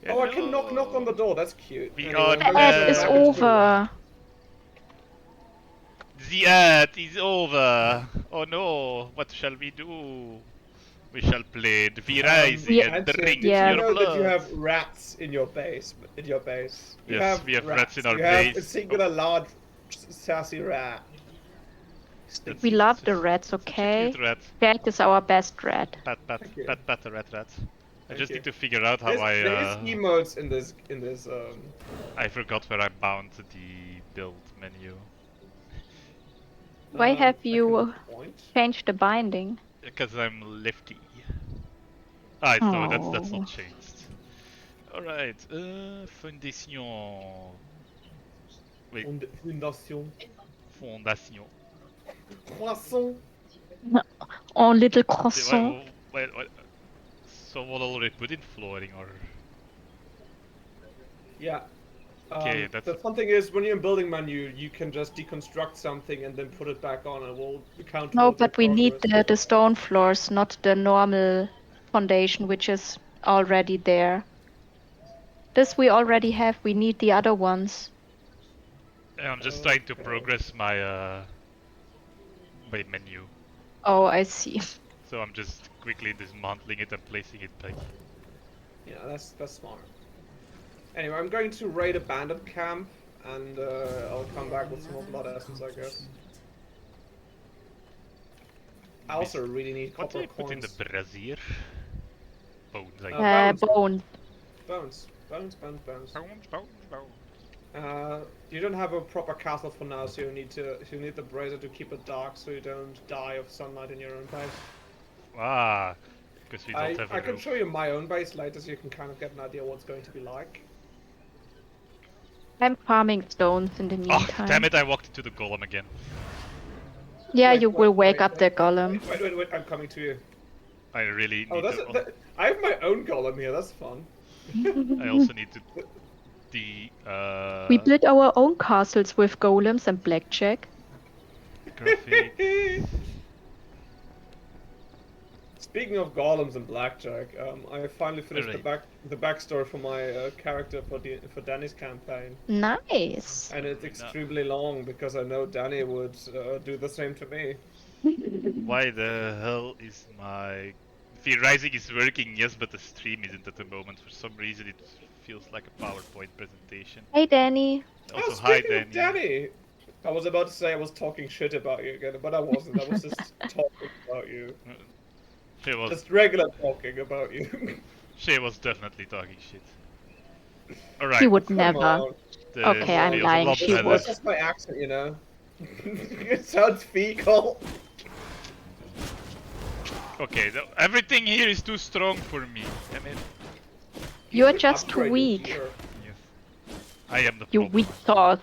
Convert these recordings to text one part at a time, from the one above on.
Oh, I can knock on the door. That's cute. We Anyway, are The ad is back into the room. over. The ad is over. Oh no, what shall we do? We shall play the Rising and Hanson, drink did Yeah. you your know that you blood. have rats in your base? You Yes, we have rats in our You have a base. singular large, sassy rat. We love the rats, okay? Cute rat. Jack is our best rat. Pat, Thank you. rat. I Thank just you. need to figure out how There is emotes in this. I forgot where I bound the build menu. Why have you second point. changed the binding? Because I'm lefty. Ah, no, that's not Oh. changed. Alright, fondation. Wait, Fondation. fondation. Croissant. Oh, little croissant. Wait, someone already put in flooring or... Yeah. Okay, that's... The fun thing is, when you're in building menu, you can just deconstruct something and then put it back on, and it will count No, towards your but we need progress. the stone floors, not the normal foundation, which is already there. This we already have. We need the other ones. I'm just trying to progress my my menu. Oh, I see. So I'm just quickly dismantling it and placing it back. Yeah, that's smart. Anyway, I'm going to raid a bandit camp, and I'll come back with some more blood essence, I guess. I also really need What do copper I put in the coins. brazier? Bones, I Bones. Bone. Bones. Bones, bones, bones. Bones. You don't have a proper castle for now, so you need the brazier to keep it dark, so you don't die of sunlight in your own base. Ah, because we don't have a I can roof. show you my own base later, so you can kind of get an idea what it's going to be like. I'm farming stones in the Oh, meantime. damn it! I walked into the golem again. Yeah, Wait, you will wake wait, up the golem. Wait, I'm coming to you. I really Oh, need to. I have my own golem here, that's fun. I also need to. We built our own castles with golems and blackjack. Graphic. Speaking of golems and blackjack, I finally finished Right. the backstory for my character for Danny's campaign. Nice. And it's extremely long because I know Danny would do the same to me. Why the hell is my Fear Rising is working, yes, but the stream isn't at the moment. For some reason it feels like a PowerPoint presentation. Hey, Danny. Also, Oh, hi speaking of Danny! I was about to say I was talking shit about you again, but I wasn't. I was just talking about you. She was Just regular talking about you. she was definitely talking shit. Alright. She would Come never. on. Okay, I'm feels a lying. lot She better. would. That's just my accent, you know? It sounds fecal. Okay, everything here is too strong for me. Damn it. You're just too Upgrade your weak. gear. Yes. I am the You problem. weak sauce.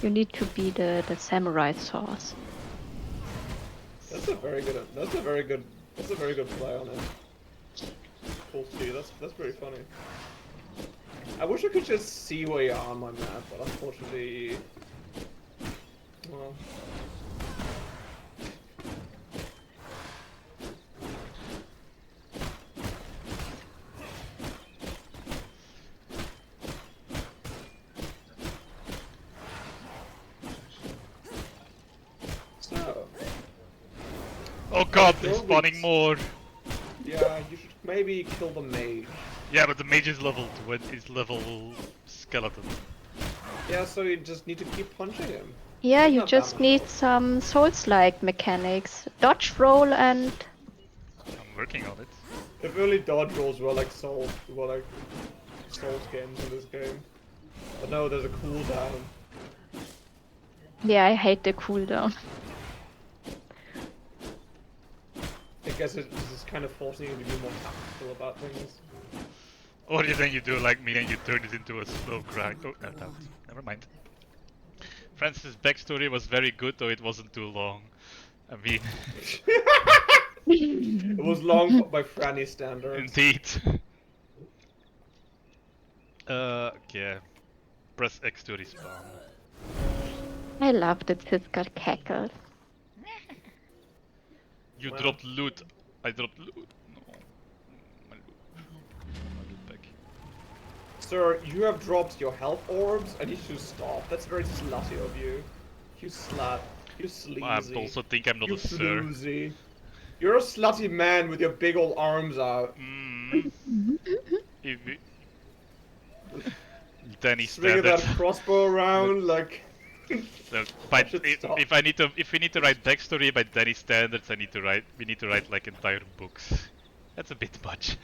You need to be the samurai sauce. That's a very good play on it. Cool too. That's very funny. I wish I could just see where you are on my map, but unfortunately, well. So. Oh god, they're spawning more. Yeah, you should maybe kill the mage. Yeah, but the mage is level 20, is level skeleton. Yeah, so you just need to keep punching him. Yeah, It's you not that just much need work. some Souls-like mechanics. Dodge roll and... I'm working on it. If only dodge rolls were like Souls games in this game. But no, there's a cooldown. Yeah, I hate the cooldown. I guess it's just kind of forcing you to be more tactical about things. Or then you do like me and you turn it into a slow grind. Oh, no, no, never mind. Francis' backstory was very good, though it wasn't too long. I mean... It was long by Franny standards. Indeed. Yeah. Press X to respawn. I love the Cisco cackles. You Wow. dropped loot. I dropped loot. No. My loot. My loot back. Sir, you have dropped your health orbs. I need you to stop. That's very slutty of you. You slut. You sleazy. I also think I'm not you a sir. floozy. You're a slutty man with your big old arms out. Danny Swinging standard. that crossbow around like... So, if we need to write backstory by Danny standards, we need to write like entire books. That's a bit much.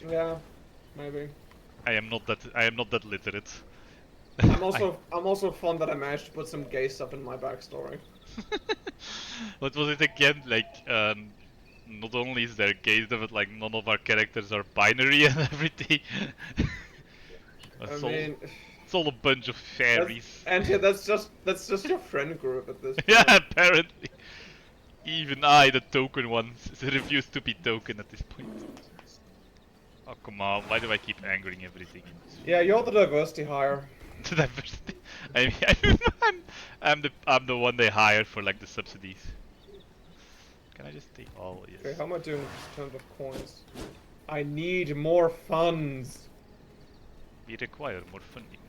Yeah, maybe. I am not that literate. I'm also fond that I managed to put some gay stuff in my backstory. What was it again? Like, not only is there gay stuff, but like none of our characters are binary and everything. It's all a bunch of fairies. And yeah, that's just your friend group at this point. Yeah, apparently. Even I, the token one, refuse to be token at this point. Oh come on! Why do I keep angering everything in this? Yeah, you're the diversity hire. The diversity. I'm the one they hire for like the subsidies. Can I just take all? Yes. Okay, how am I doing in terms of coins? I need more funds. We require more funding.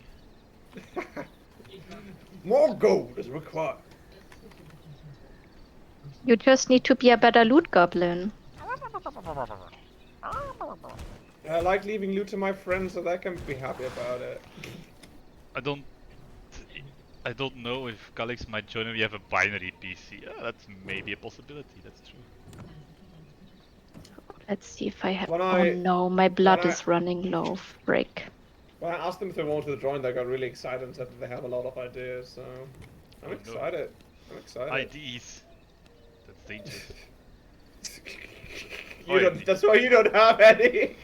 More gold is required. You just need to be a better loot goblin. I like leaving loot to my friends so they can be happy about it. I don't know if colleagues might join and we have a binary PC. Yeah, that's maybe a possibility, that's true. Let's see if I have. When Oh I- no, my blood when I- is running low. Frick. When I asked them if they wanted to join, they got really excited and said that they have a lot of ideas, so... I'm Oh, no. excited. I'm excited. IDs. That's dangerous. You don't, that's why you don't have any!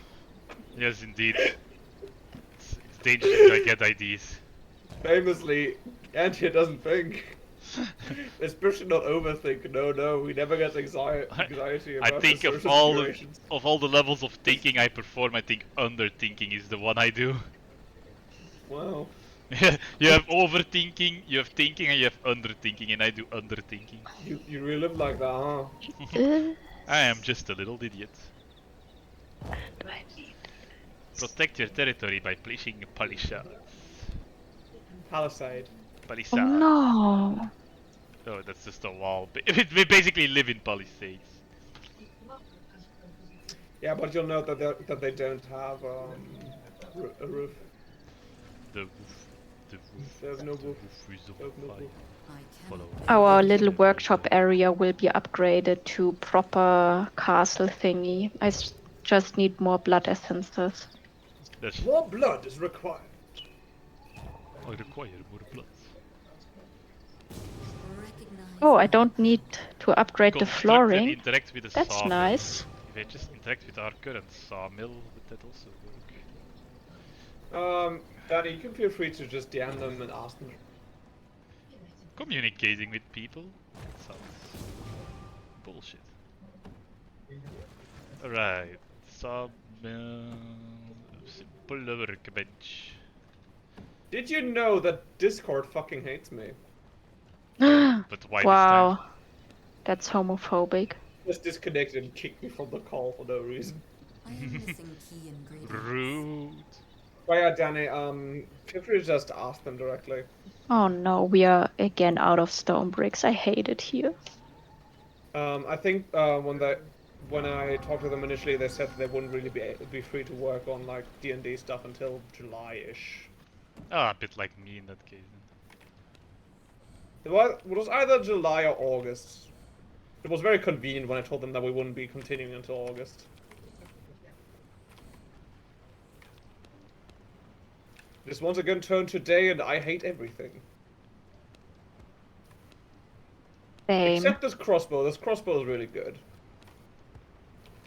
Yes, indeed. It's dangerous if I get IDs. Famously, Antia doesn't think. Especially not overthink. No, he never gets anxiety I about think certain of all situations. the levels of thinking I perform, I think underthinking is the one I do. Wow. You have overthinking, you have thinking, and you have underthinking, and I do underthinking. You really live like that, huh? I am just a little idiot. Do I need? Protect your territory by placing palisades. Palisade. Oh Palisades. no. Oh, that's just a wall. We basically live in palisades. Yeah, but you'll note that they don't have a roof. The roof. The roof. There's no The roof. roof is There's no on roof. fire. Follow. Our little workshop area will be upgraded to proper castle thingy. Just need more blood essences. That's More blood is required. I require more blood. Oh, I don't need to upgrade the Construct and flooring. interact with the That's sawmill. nice. If I just interact with our current sawmill, would that also work? Daddy, you can feel free to just DM them and ask them. Communicating with people sounds bullshit. Alright, sawmill, simple workbench. Did you know that Discord fucking hates me? But why Wow. That's homophobic. Just disconnected and kicked me from the call for no reason. I am missing key this ingredients. time? Rude. But yeah, Danny, feel free to just ask them directly. Oh no, we are again out of stone bricks. I hate it here. I think when I talked to them initially, they said that they wouldn't really be free to work on like D&D stuff until July-ish. Ah, a bit like me in that case. It was either July or August. It was very convenient when I told them that we wouldn't be continuing until August. This once again turned to day and I hate everything. Same. Except this crossbow. This crossbow is really good.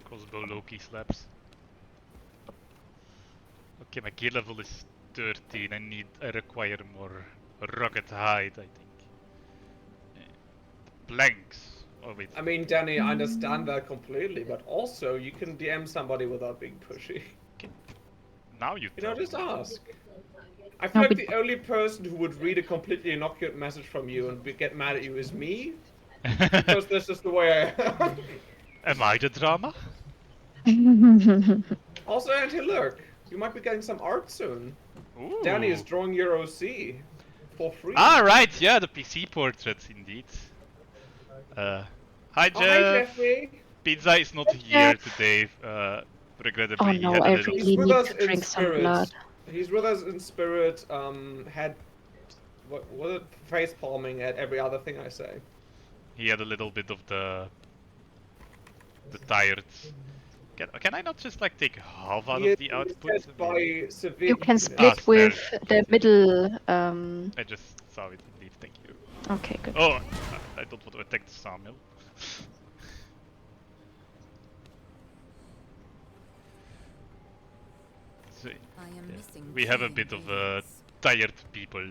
Crossbow Loki slaps. Okay, my gear level is 13. I require more rocket hide, I think. Planks. Oh wait. I mean, Danny, I understand that completely, but also you can DM somebody without being pushy. Now you You know, tell just me. ask. I feel No, like but- the only person who would read a completely innocuous message from you and get mad at you is me, because this is the way I am. Am I the drama? Also, Auntie, look, you might be getting some art soon. Ooh. Danny is drawing your OC for free. Ah, right, yeah, the PC portraits, indeed. Hi, Oh, hi, Jeff. Jeffrey. Pizza is not Hi, here Jeff. today. Regrettably, Oh he no, had a I little. really He's with need us to in drink some spirit. blood. He's with us in spirit. Had what it face palming at every other thing I say. He had a little bit of the tired. Can I not just like take half out He of is the output? beset by severe. You can weakness. split spare. with the middle. I just saw it indeed. Thank you. Okay, good. Oh, I don't want to attack the sawmill. So, I am yeah, missing we have a key bit of ingredients. tired people.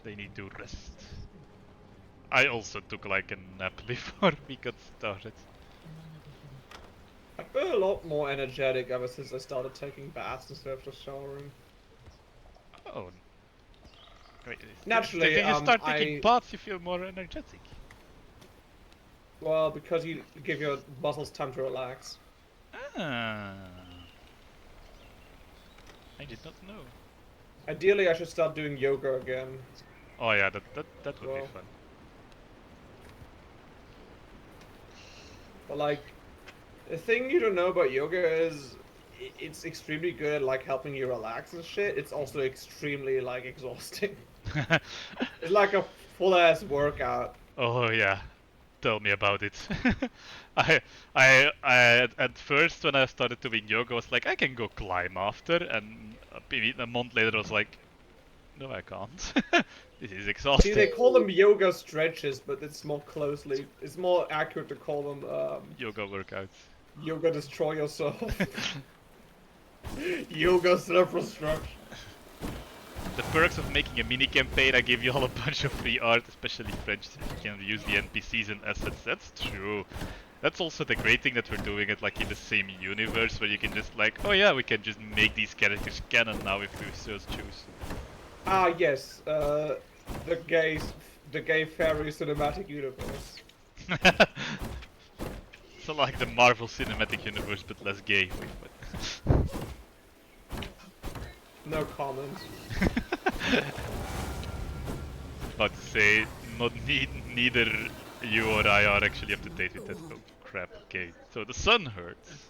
They need to rest. I also took like a nap before we got started. I feel a lot more energetic ever since I started taking baths instead of just showering. Oh. Wait, Naturally, when you start taking I- baths, you feel more energetic. Well, because you give your muscles time to relax. Ah. I did not know. Ideally, I should start doing yoga again. Oh yeah, that would be Well. fun. But like, the thing you don't know about yoga is it's extremely good at like helping you relax and shit. It's also extremely like exhausting. It's like a full ass workout. Oh yeah, tell me about it. I, at first when I started doing yoga, I was like, I can go climb after, and a month later, I was like, no, I can't. This is See, exhausting. they call them yoga stretches, but it's more accurate to call them Yoga workouts. yoga destroy yourself. Yoga self-destruction. The perks of making a mini campaign, I give you all a bunch of free art, especially French, if you can use the NPCs and assets. That's true. That's also the great thing that we're doing it like in the same universe, where you can just like, oh yeah, we can just make these characters canon now if we so choose. Ah yes, the gay fairy cinematic universe. So like the Marvel Cinematic Universe, but less gay. No comment. About to say, neither you or I are actually up to date with that. Oh crap, okay. So the sun hurts.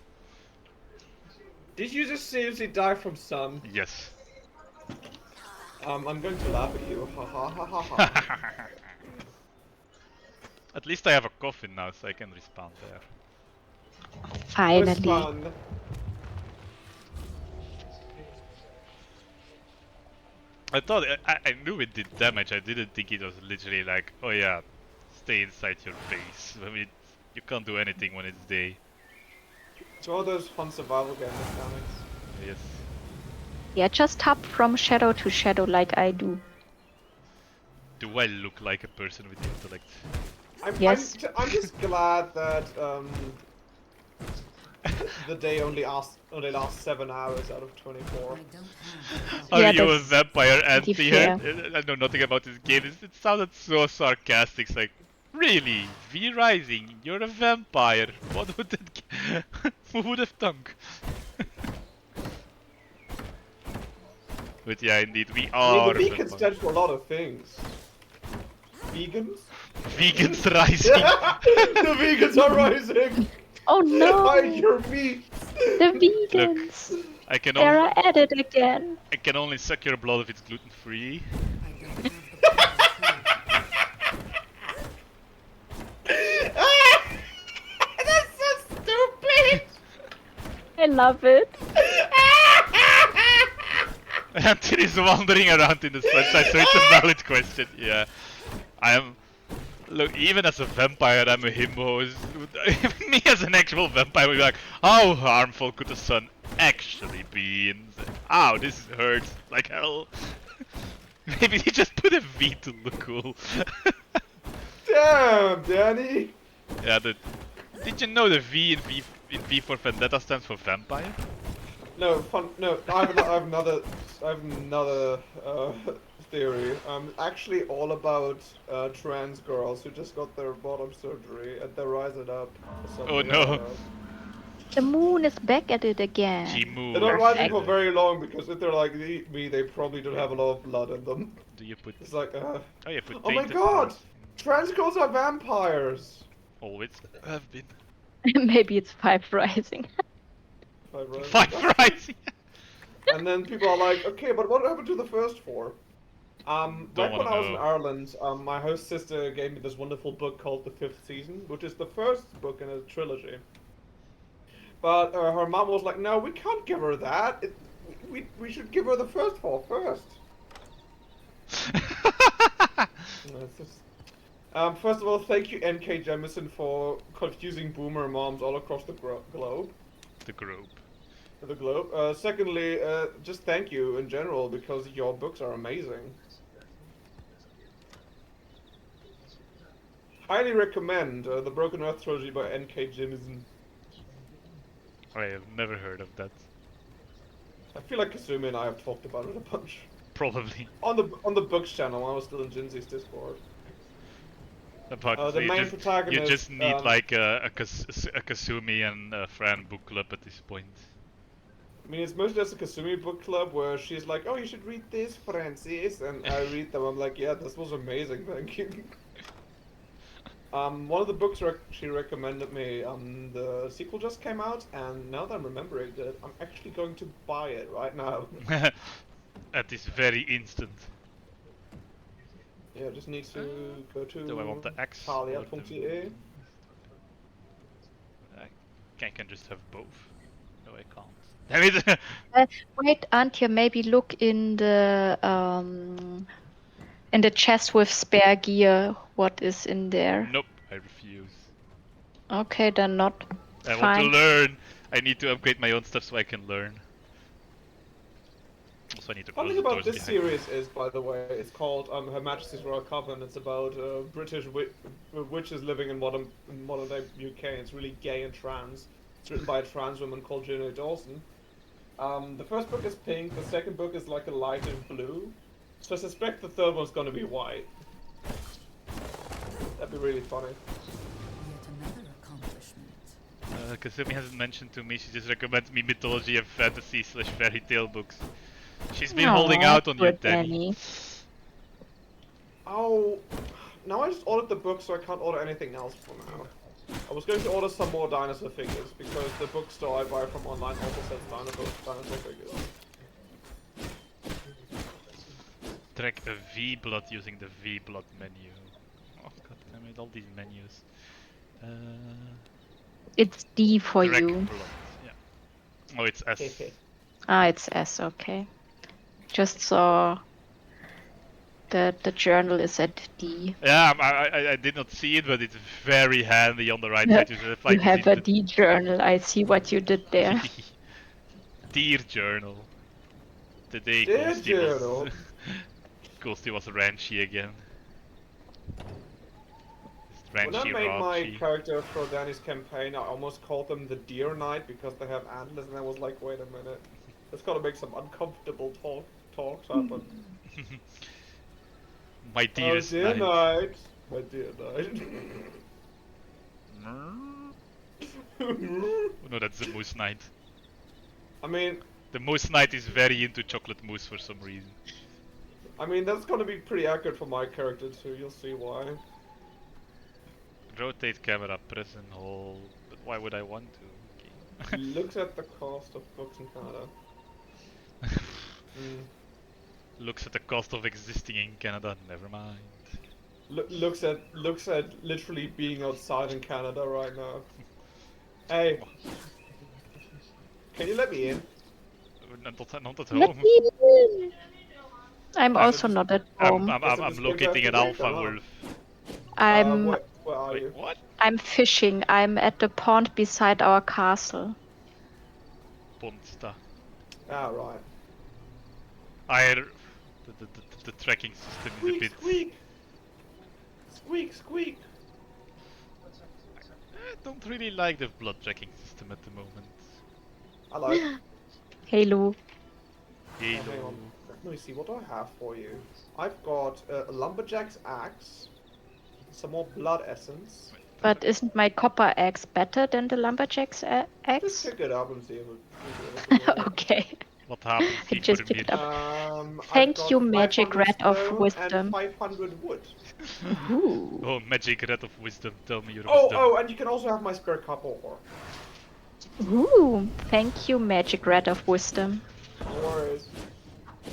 Did you just seriously die from sun? Yes. I'm going to laugh at you. Ha ha ha ha ha. At least I have a coffin now, so I can respawn there. It was Finally. fun. I thought I knew it did damage. I didn't think it was literally like, oh yeah, stay inside your base. I mean, you can't do anything when it's day. It's one of those fun survival game mechanics. Yes. Yeah, just hop from shadow to shadow like I do. Do I look like a person with intellect? Yes. I'm just glad that the day only lasts 7 hours out of 24. I don't have. Are Yeah, you a that's vampire pretty anti-here? fair. I know nothing about this game. It sounded so sarcastic. It's like, really? V Rising, you're a vampire. What would that... Who would have thunk? But yeah, indeed, we I are mean, the V can vampires. stand for a lot of things. Vegans? Vegans rising. The vegans are rising! Oh no! Hide your meat! The vegans! I can They're only at it again. suck your blood if it's gluten free. I don't have the power to. That's so stupid! I love it. Anthony is wandering around in the sunshine, so it's a valid question. Yeah, I am. Look, even as a vampire, I'm a himbo. Me as an actual vampire would be like, how harmful could the sun actually be? And ow, this hurts like hell. Maybe they just put a V to look cool. Damn, Danny! Yeah, did you know the V in V for Vendetta stands for vampire? No, no, I have another theory. Actually all about trans girls who just got their bottom surgery and they're rising up. For Oh something, no. I don't know. The moon is back at it again. They're not rising for Perfect. very long because if they're like me, they probably don't have a lot of blood in them. Do you put? It's like, Oh, you put. oh my tainted god! blood. Trans girls are vampires! Always have been. Maybe it's 5 rising. Five rising. And then people are like, okay, but what happened to the first 4? Back when wanna I was in know. Ireland, my host sister gave me this wonderful book called The Fifth Season, which is the first book in a trilogy. But her mom was like, no, we can't give her that. We should give her the first 4 first. No, it's just... first of all, thank you N.K. Jemisin for confusing boomer moms all across the globe. The group. The globe. Secondly, just thank you in general because your books are amazing. Highly recommend the Broken Earth trilogy by N.K. Jemisin. I have never heard of that. I feel like Kasumi and I have talked about it a bunch. Probably. On the books channel when I was still in Jinzi's Discord. About The main you protagonist, just need like a Kasumi and a Fran book club at this point. I mean, it's mostly just a Kasumi book club where she's like, "Oh, you should read this, Francis," and I read them. I'm like, "Yeah, this was amazing, thank you." One of the books she recommended me, the sequel just came out, and now that I'm remembering it, I'm actually going to buy it right now. At this very instant. Yeah, just need to go Do I want to the X or talia.de. I can just have both. No, I can't. Damn it! Wait, Antje, maybe look in the chest with spare gear. What is in there? Nope, I refuse. Okay, then not. I want to Fine. learn. I need to upgrade my own stuff so I can learn. Also, I need to Fun close thing the about doors this behind me. series is, by the way, it's called Her Majesty's Royal Coven. It's about British witches living in modern day UK. It's really gay and trans. It's written by a trans woman called Juno Dawson. The first book is pink. The second book is like a lighter blue. So I suspect the third one's gonna be white. That'd be really funny. Yet another accomplishment. Kasumi hasn't mentioned to me, she just recommends me mythology and fantasy / fairy tale books. She's been holding Aw, out on you, poor Danny. Danny. Oh, now I just ordered the book, so I can't order anything else for now. I was going to order some more dinosaur figures because the bookstore I buy from online also sells dinosaur figures. Track a V-blood using the V-blood menu. Oh god damn it, all these menus. It's D for Track you. blood, yeah. Oh, it's S. Ah, it's S, okay. Just saw that the journal is at D. Yeah, I did not see it, but it's very handy on the right side. You have You like have a the D journal. I see what you did there. Dear journal. Today Dear Ghosty journal. was Ghosty was ranchy again. When I Ranchy, made my raunchy. character for Danny's campaign, I almost called them the Deer Knight because they have antlers, and I was like, wait a minute. It's gonna make some uncomfortable talks happen. My Oh, dearest dear knight. knight. My dear knight. Oh, no, that's the moose knight. I mean, The moose knight is very into chocolate mousse for some reason. that's gonna be pretty accurate for my character too, you'll see why. Rotate camera, press and hold. But why would I want to? Okay. Looks at the cost of books in Canada. Mm. Looks at the cost of existing in Canada. Never mind. Looks at literally being outside in Canada right now. Hey, can you let me in? Not at Let home. me in. I'm I'm also not at home. I'm locating an alpha wolf. I'm Where are Wait, you? what? I'm fishing. I'm at the pond beside our castle. Ponsta. Ah, right. The tracking system is a Squeak, bit. squeak! Squeak, squeak! I don't really like the blood tracking system at the moment. I like. Halo. Hang on. Let me see, what do I have for you? I've got a lumberjack's axe, some more blood essence. But isn't my copper axe better than the lumberjack's Just axe? pick it up and see if it. Okay. What happens I if just you picked it up. I've Thank got you, magic 500 rat of stone wisdom. and 500 wood. Ooh. Oh, magic rat of wisdom, tell me your Oh, wisdom. oh, and you can also have my spare copper ore. Ooh. Thank you, magic rat of wisdom. No worries.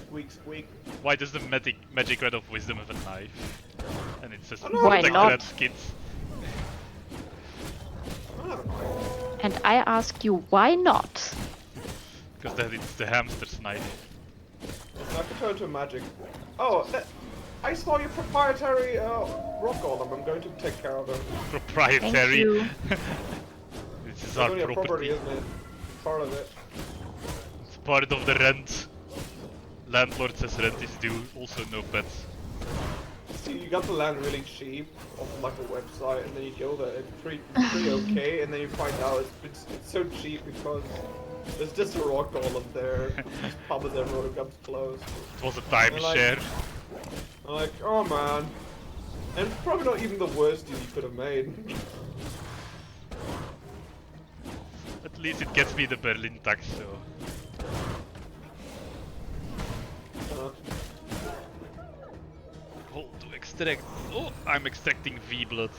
Squeak, squeak. Why does the magic rat of wisdom have a knife? And it says Why protect not? rat kids. I don't have a knife. And I ask you, why not? Because that it's the hamster's knife. I could turn to magic. Oh, I saw your proprietary rock golem. I'm going to take care of it. Proprietary. Thank you. This is It's our only a property, property. isn't it? Part of it. It's part of the rent. Landlord says rent is due, also no pets. See, you got the land really cheap off like a website, and then you go there. It's pretty okay, and then you find out it's so cheap because there's just a rock golem there. Just pub as everyone who comes close. It was a And like- timeshare. I'm like, oh man. And it's probably not even the worst deal you could have made. At least it gets me the Berlin tax, so. hole to extract. Oh, I'm extracting V blood.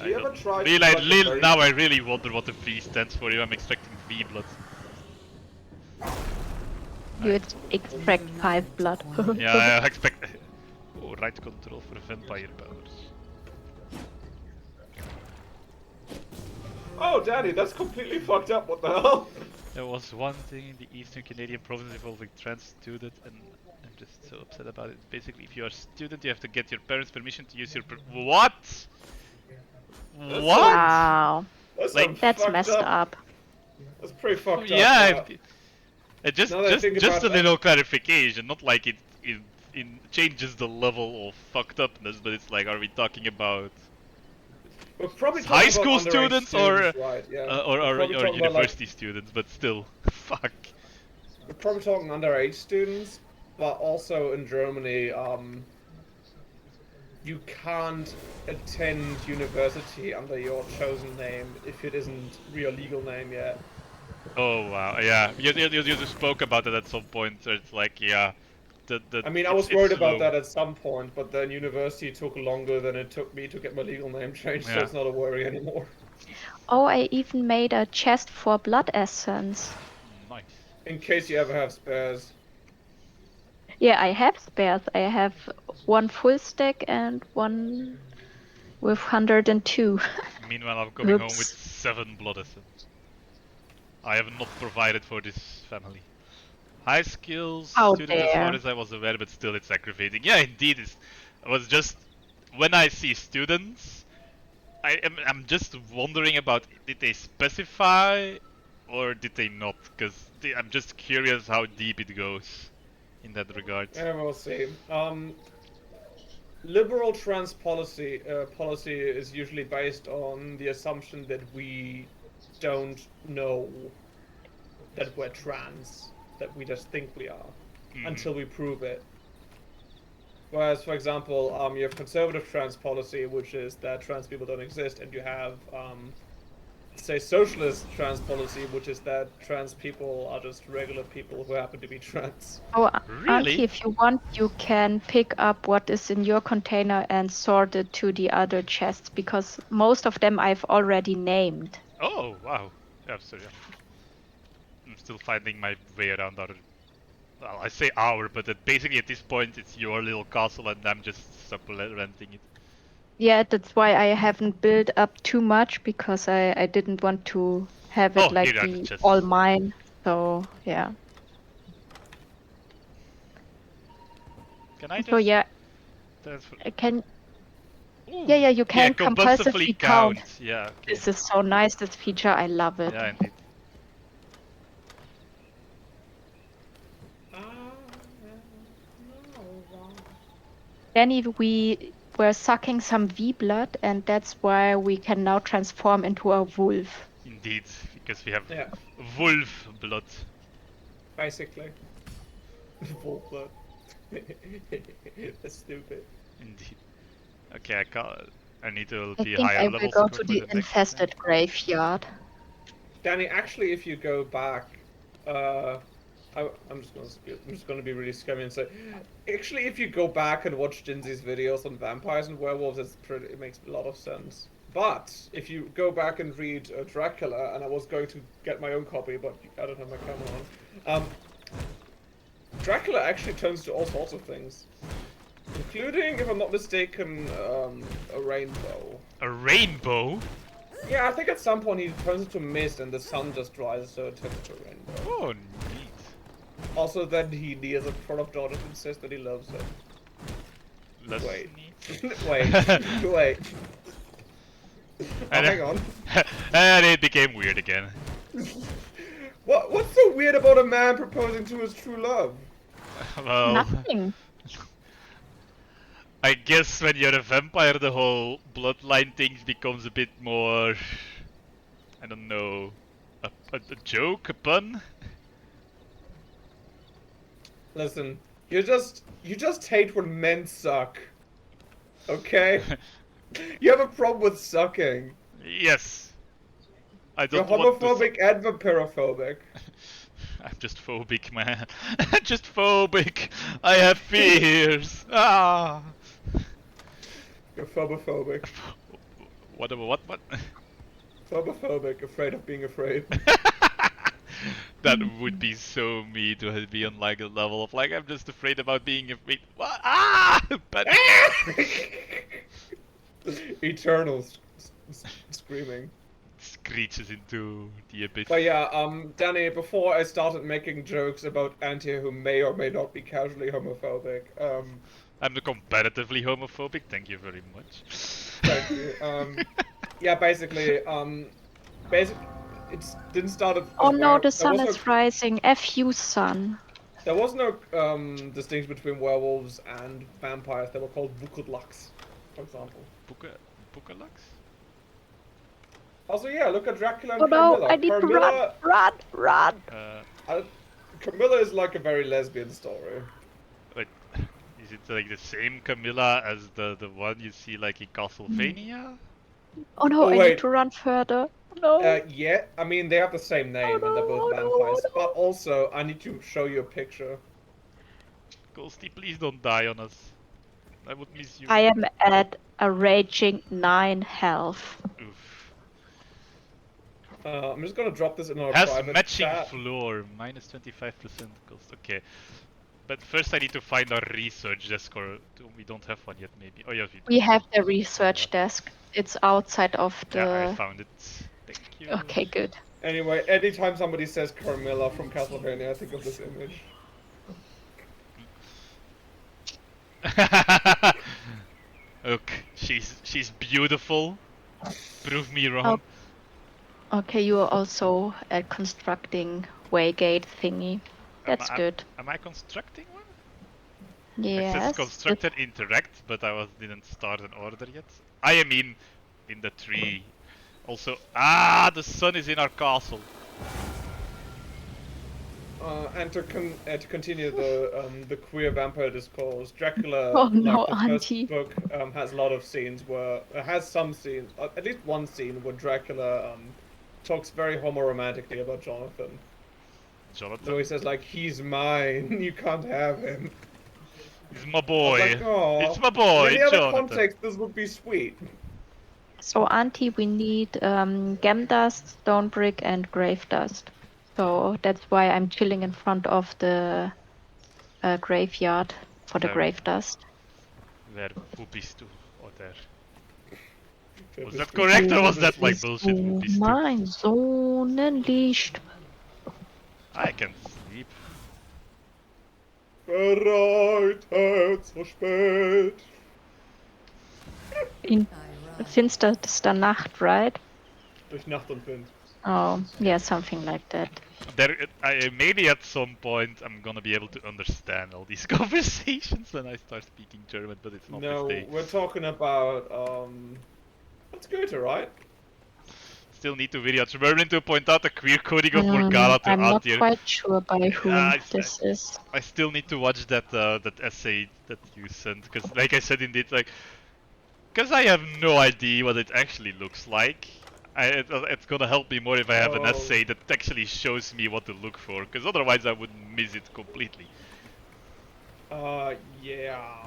Do you ever don't try to really, do, like, a very- now I really wonder what the V stands for. If I'm extracting V blood. You extract 5 blood. Yeah, I expect. Oh, right control for vampire powers. Oh, Danny, that's completely fucked up. What the hell? There was one thing in the Eastern Canadian province involving trans student, and I'm just so upset about it. Basically, if you're a student, you have to get your parents' permission to use your. What? That's What? Wow, That's Like- some that's fucked messed up. That's pretty fucked Yeah, up. just Now that I think just about a little clarification, not like it changes the level of fucked upness, but it's like, are we talking about We're probably high talking school about underage students or right? Yeah. or We're probably talking about, university students? But still, fuck. We're probably talking underage students, but also in Germany, you can't attend university under your chosen name if it isn't your legal name yet. Oh wow, yeah. You spoke about it at some point. So it's like, yeah. I mean, I was worried about that at some point, but then university took longer than it took me to get my legal name changed, so Yeah. it's not a worry anymore. Oh, I even made a chest for blood essence. Nice. In case you ever have spares. Yeah, I have spares. I have 1 full stack and 1 with 102. Meanwhile, I'm coming home Oops. with 7 blood essence. I have not provided for this family. High skills How student, as far dare. as I was aware, but still it's aggravating. Yeah, indeed. I was just when I see students, I'm just wondering about, did they specify or did they not? Because I'm just curious how deep it goes in that regard. Yeah, we'll see. Liberal trans policy is usually based on the assumption that we don't know that we're trans, that we just think we are, until we prove it. Whereas, for example, you have conservative trans policy, which is that trans people don't exist, and you have, say, socialist trans policy, which is that trans people are just regular people who happen to be trans. Oh, Really? Anki, if you want, you can pick up what is in your container and sort it to the other chests, because most of them I've already named. Oh wow! Yeah, sorry. I'm still finding my way around our. Well, I say our, but basically at this point it's your little castle and I'm just supplementing it. Yeah, that's why I haven't built up too much, because I didn't want to have it Oh, like here are the be chests. all mine. So yeah. Can I just So yeah, transfer? I can. Ooh. Yeah, you can compulsively compulsively count. Yeah, okay. This is so nice. This feature, I love it. Yeah, indeed. Danny, we were sucking some V blood, and that's why we can now transform into a wolf. Indeed, because we have Yeah, wolf blood. basically. Full blood. That's stupid. Indeed. Okay, I can't. I need to I be think higher I will level go for to the next infested graveyard. Danny, actually, if you go back, I'm just gonna be really scummy and say, actually, if you go back and watch Jinzy's videos on vampires and werewolves, it makes a lot of sense. But if you go back and read Dracula, and I was going to get my own copy, but I don't have my camera on. Dracula actually turns to all sorts of things, including, if I'm not mistaken, a rainbow. A rainbow? Yeah, I think at some point he turns into mist and the sun just rises, so it turns into a rainbow. Oh, neat. Also, then he has a product daughter who says that he loves it. That's Wait. neat. Wait. Oh, And hang on. and it became weird again. What's so weird about a man proposing to his true love? Well, Nothing. I guess when you're a vampire, the whole bloodline thing becomes a bit more. I don't know. A joke? A pun? Listen, you just hate when men suck. Okay? You have a problem with sucking. Yes. I You're don't want to. homophobic and vampirophobic. I'm just phobic, man. I'm just phobic. I have fears. Ah. You're phobophobic. What? Phobophobic, afraid of being afraid. That would be so me to be on like a level of like I'm just afraid about being afraid. What? Ah! Panic. Eternal screaming. Screeches into the abyss. But yeah, Danny, before I started making jokes about Antia who may or may not be casually homophobic, I'm comparatively homophobic. Thank you very much. thank you. Yeah, basically, it didn't start as Oh no, where the sun is rising. F you, sun. there was no distinction between werewolves and vampires. They were called Vukodlaks, for example. Bukalux? Also, yeah, look at Dracula and Oh no, Carmilla. I need to run, run. Camilla is like a very lesbian story. Wait, is it like the same Camilla as the one you see like in Castlevania? Oh no, Oh, I need wait. to run further. No. Yeah, I mean, they have the same name and they're both Oh no, oh vampires. no. But also, I need to show you a picture. Ghosty, please don't die on us. I would miss you. I am at a raging 9 health. Oof. I'm just gonna drop this in our Has private matching chat. floor, minus 25% cost. Okay. But first I need to find our research desk, or we don't have one yet maybe. Oh yes, we do. We have the research desk. It's outside of the... Yeah, I found it. Thank you. Okay, good. Anyway, anytime somebody says Carmilla from Castlevania, I think of this image. Look, she's beautiful. Prove me wrong. Okay, you are also constructing waygate thingy. That's good. Am I constructing one? Yes. It says constructed interact, but I didn't start an order yet. I am in the tree. Also, the sun is in our castle. And to continue the queer vampire discourse, Dracula, Oh no, like the Auntie. first book, has a lot of scenes where has some scenes, at least one scene where Dracula talks very homoromantically about Jonathan. Jonathan? So he says like, "He's mine. You can't have him." He's my boy. Like, "Aw." It's my boy, In any other Jonathan. context, this would be sweet. So, Auntie, we need gem dust, stone brick, and grave dust. So that's why I'm chilling in front of the graveyard for the grave dust. Where bist du? Or there. Was that correct or was that like bullshit? Wo bist du? Mein Sonnenlicht. I can sleep. Bereitheit so spät. In finsterster Nacht, right? Durch Nacht und Wind. Oh, yeah, something like that. Maybe at some point I'm gonna be able to understand all these conversations when I start speaking German, but it's not No, this day. we're talking about that's Goethe, right? Still need to video German to point out the queer coding of Morgana to I'm not Atir. quite sure by whom this is. I still need to watch that that essay that you sent, because like I said, indeed, like, because I have no idea what it actually looks like. It's gonna help me more if I have an essay that actually shows me what to look for, because otherwise I would miss it completely. Yeah.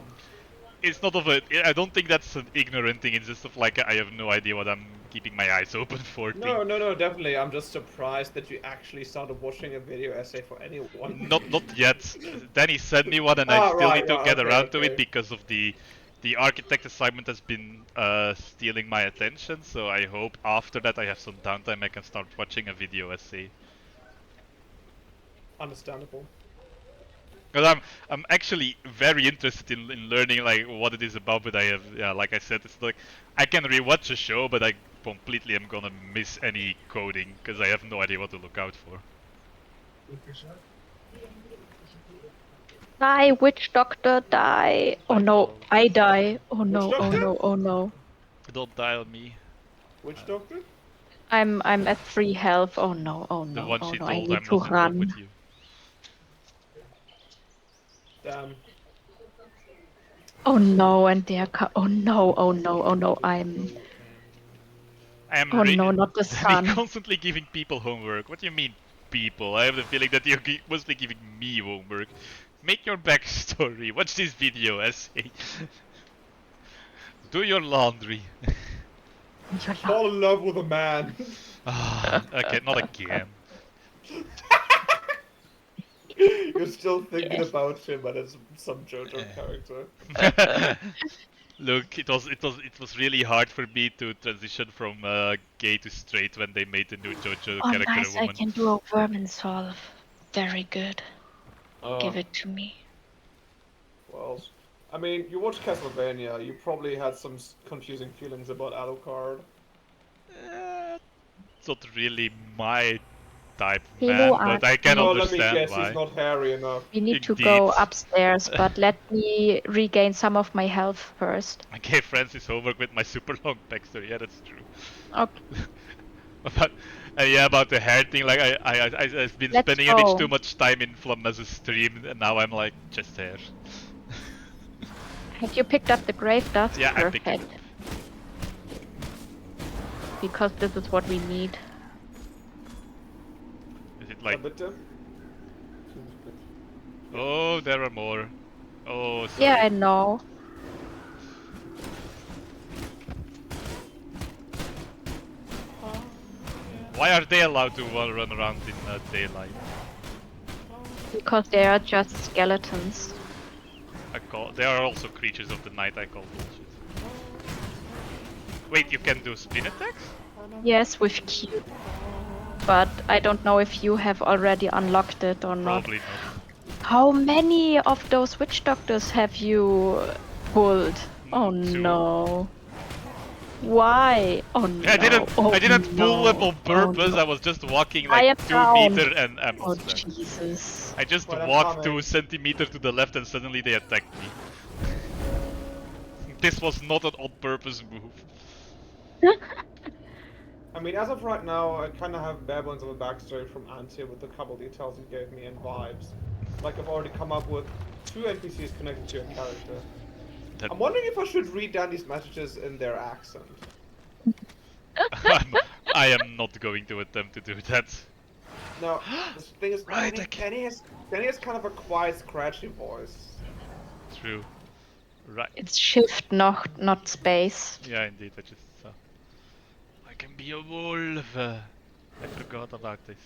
It's not of I don't think that's an ignorant thing, it's just of like, I have no idea what I'm keeping my eyes open for. No, definitely. I'm just surprised that you actually started watching a video essay for anyone. Not yet. Danny sent me one and I still need to get around to it because of the architect assignment has been stealing my attention, so I hope after that I have some downtime I can start watching a video essay. Understandable. Because I'm actually very interested in learning like what it is about, but I have, yeah, like I said, it's like I can rewatch a show, but I completely am gonna miss any coding because I have no idea what to look out for. Die, witch doctor, die! Oh no, I die! Oh no, oh no, oh no. Don't die on me. Which doctor? I'm at 3 health. Oh no, oh no, The one oh she no, I told need I'm to not in love run. with you. Damn. Oh no, and they're oh no, oh no, oh no, I'm... Oh no, not the sun. Constantly giving people homework. What do you mean, people? I have the feeling that you're mostly giving me homework. Make your backstory. Watch this video essay. Do your laundry. Fall in love with a man. Okay, not again. You're still thinking about him, but it's some JoJo character. Look, it was really hard for me to transition from gay to straight when they made the new JoJo Oh, character a nice! I woman. can do a vermin solve. Very good. Give it to me. Well, I mean, you watched Castlevania. You probably had some confusing feelings about Alucard. It's not really my type, Hello, man, but I can Auntie. Well, let me understand guess, he's why. not hairy enough. We need to Indeed. go upstairs, but let me regain some of my health first. I gave Francis homework with my super long backstory. Yeah, that's true. Okay, About, yeah, about the hair thing. Like I've been let's spending a bit go. too much time in Flamez's stream, and now I'm like just hair. Have you picked up the grave dust? Yeah, I picked it Perfect. Because this is what we need. Is it like? Bitte? Oh, there are more. Oh, sorry. Yeah, I know. Why are they allowed to run around in daylight? Because they are just skeletons. They are also creatures of the night. I call bullshit. Wait, you can do spin attacks? Yes, with Q. But I don't know if you have already unlocked it or not. Probably not. How many of those witch doctors have you pulled? Oh Two. no. Why? Oh no. I didn't pull them no. on purpose. Oh, no. I was just walking I am like 2 down. meters and I'm Oh stuck. Jesus. I just Well, I'm walked coming. 2 centimeters to the left and suddenly they attacked me. This was not an on-purpose move. I mean, as of right now, I kind of have bare bones of a backstory from Antia with the couple details he gave me and vibes. Like, I've already come up with 2 NPCs connected to your character. That- I'm wondering if I should read down these messages in their accent. I am not going to attempt to do that. Now, the thing is, Right, Kenny has kind of a quiet, scratchy voice. True. Right. It's shift, not space. Yeah, indeed. I just saw. I can be a wolf. I forgot about this.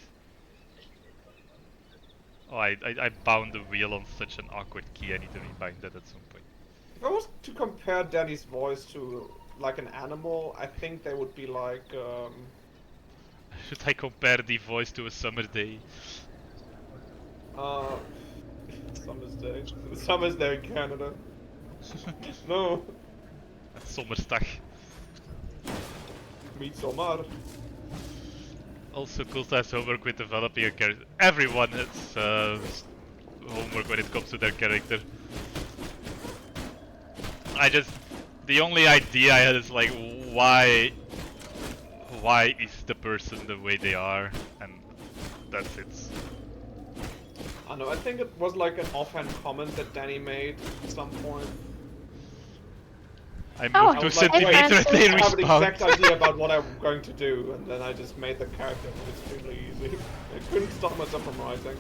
Oh, I bound the wheel on such an awkward key. I need to rebind that at some point. If I was to compare Danny's voice to, like, an animal, I think they would be like, Should I compare the voice to a summer day? Summer's Day. Summer's Day in Canada. No. That's Sommerstag. Midsommar. Also, Coolsta has homework with developing a character. Everyone has homework when it comes to their character. The only idea I had is like, why is the person the way they are, and that's it. I know, I think it was like an offhand comment that Danny made at some point. I moved Oh, 2 I was like, centimeters and they I have an respawned. exact idea about what I'm going to do, and then I just made the character extremely easy. I couldn't stop myself from writing.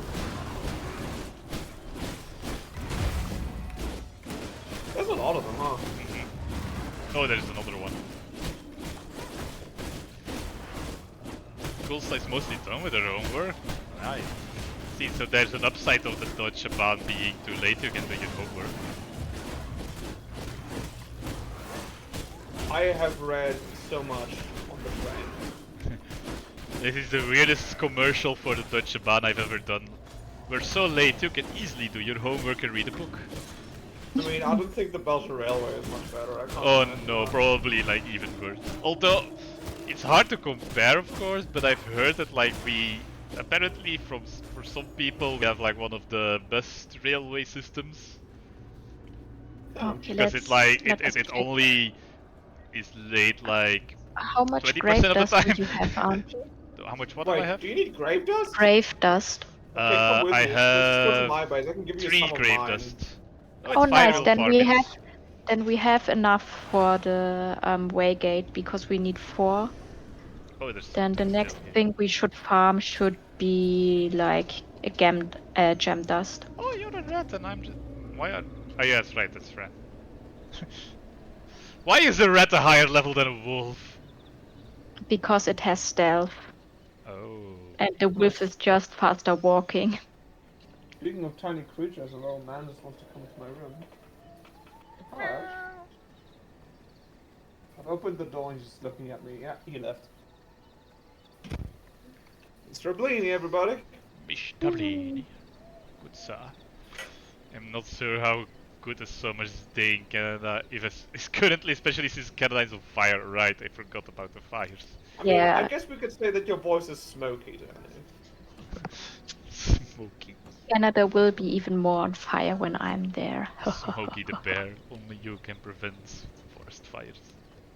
There's a lot of them, huh? Oh, there's another one. Coolsta is mostly done with her homework. Nice. See, so there's an upside of the Dutch about being too late. You can do your homework. I have read so much on the train. This is the weirdest commercial for the Dutch Bahn I've ever done. We're so late, you can easily do your homework and read a book. I mean, I don't think the Belgian Railway is much better. I can't Oh imagine no, that. probably like even worse. Although, it's hard to compare of course, but I've heard that like apparently for some people, we have like one of the best railway systems. Okay, Because it's like, let us it check. only is late like How much 20% grave of the dust do time. you have, Auntie? How much what do I Wait, have? do you need grave dust? Grave dust. Okay, come with I me. Let's go to have my base. I can give you 3 some of grave mine. dust. Oh, Oh it's fine, nice, we'll then farm we it. have enough for the way gate because we need 4. Oh, there's Then the something next still here. thing we should farm should be like a gem dust. Oh, you're a rat and I'm just... Why are... Oh, yeah, that's right, that's right. Why is a rat a higher level than a wolf? Because it has stealth, Oh. and the wolf is just faster walking. Speaking of tiny creatures, a little man just wants to come into my room. Alright. I've opened the door and he's just looking at me. Yeah, he left. Mr. Bleeny, everybody. Mr. Bleedy. Good sir. I'm not sure how good a summer's day in Canada is currently, especially since Canada is on fire. Right, I forgot about the fires. I mean, I Yeah. guess we could say that your voice is smoky, Danny. Smoky. Canada will be even more on fire when I'm there. Smokey the Bear. Only you can prevent forest fires.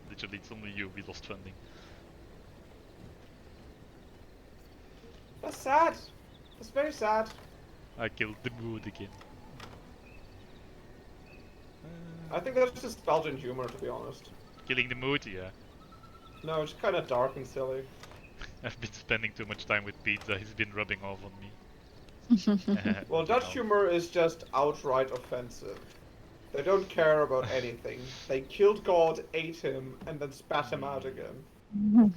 Literally, it's only you. We lost funding. That's sad. That's very sad. I killed the mood again. I think that's just Belgian humor, to be honest. Killing the mood, yeah. No, it's kind of dark and silly. I've been spending too much time with pizza. He's been rubbing off on me. Well, Rubbing Dutch off. humor is just outright offensive. They don't care about anything. They killed God, ate him, and then spat him out again.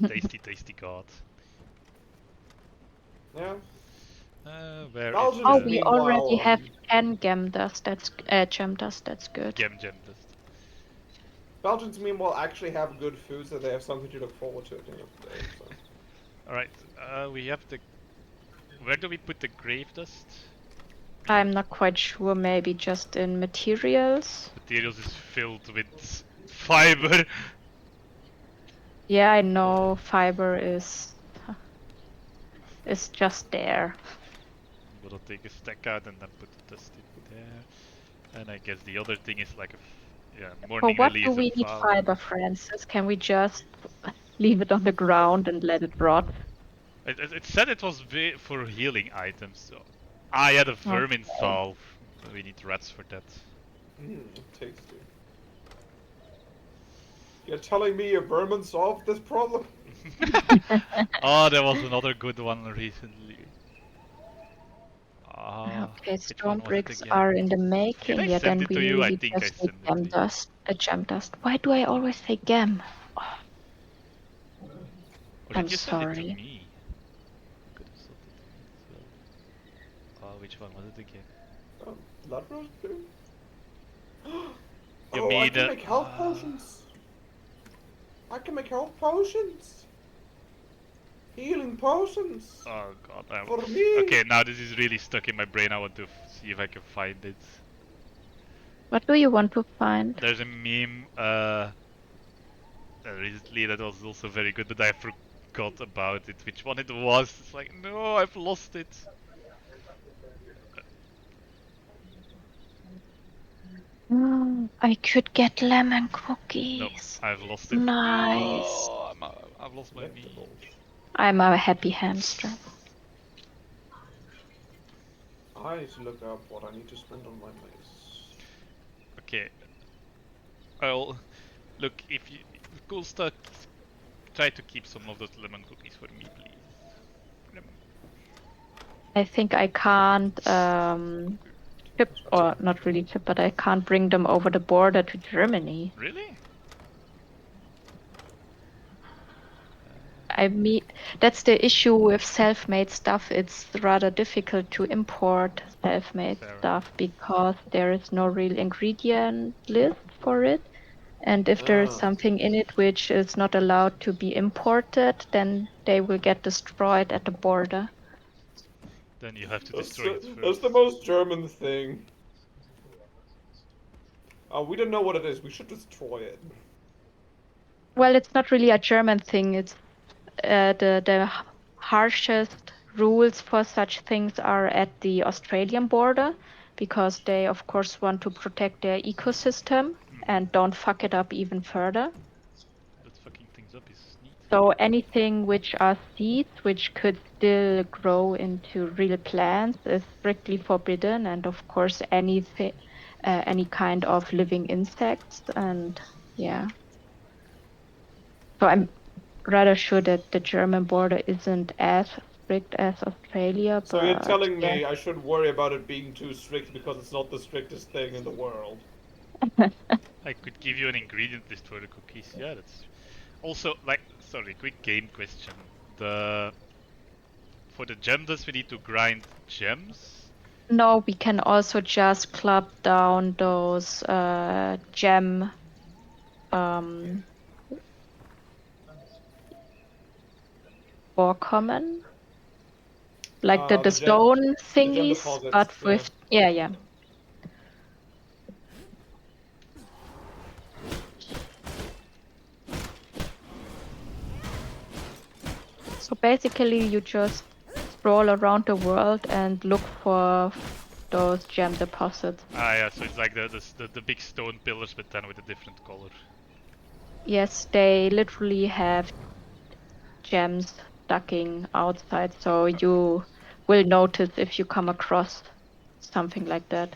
Tasty, tasty god. Yeah. Where Belgium Oh, is we the already have meanwhile, 10 gem dust. That's gem dust. That's good. gem dust? Belgians meanwhile actually have good food, so they have something to look forward to at the end of the day. So. Alright, we have the... Where do we put the grave dust? I'm not quite sure. Maybe just in materials. Materials is filled with fiber. Yeah, I know fiber is just there. But I'll take a stack out and then put the dust in there. And I guess the other thing is like a yeah, For morning what do release we of need flower. fiber, Francis? Can we just leave it on the ground and let it rot? It said it was for healing items, so I had a vermin Okay. salve. We need rats for that. Tasty. You're telling me your vermin solved this problem? Oh, there was another good one recently. Ah, Okay, which stone one was it bricks again? are in the Did making. I Yeah, send then it we to you? I really think I just need sent it gem to you. dust. A gem dust. Why do I always say gem? Or did I'm you send it to sorry. me? Could have sent it to me as well. Oh, which one was it again? Blood rose blue? You Oh, I mean can make health potions. I can make health potions. Healing potions. Oh god, For me. okay, now this is really stuck in my brain. I want to see if I can find it. What do you want to find? There's a meme recently that was also very good, but I forgot about it. Which one it was? It's like, no, I've lost it. I could get lemon No, cookies. I've lost it. Nice. No, I've lost my meme. I'm a happy hamster. I need to look up what I need to spend on my mace. Okay. I'll look if you cool stuff. Try to keep some of those lemon cookies for me, please. Lemon. I think I can't ship, or not really ship, but I can't bring them over the border to Germany. Really? I mean, that's the issue with self-made stuff. It's rather difficult to import self-made Fair stuff because there is no real ingredient list for it. And if there is Ah, something in it which is not allowed to be imported, then they will get destroyed at the border. Then you have to that's destroy it that's first. the most German thing. We don't know what it is. We should destroy it. Well, it's not really a German thing. It's the harshest rules for such things are at the Australian border because they, of course, want to protect their ecosystem and don't fuck it up even further. But fucking things up is neat. So anything which are seeds which could still grow into real plants is strictly forbidden, and of course anything, any kind of living insects, and yeah. So I'm rather sure that the German border isn't as strict as Australia, So you're but telling yeah. me I should worry about it being too strict because it's not the strictest thing in the world. I could give you an ingredient list for the cookies. Yeah, that's also like. Sorry, quick game question. The For the gem dust, we need to grind gems. No, we can also just club down those gem or common, like the The gem, stone the gem thingies, deposits. but Yeah. with yeah. So basically, you just stroll around the world and look for those gem deposits. Ah, yeah. So it's like the big stone pillars, but then with a different color. Yes, they literally have gems stacking outside, so you will notice if you come across something like that.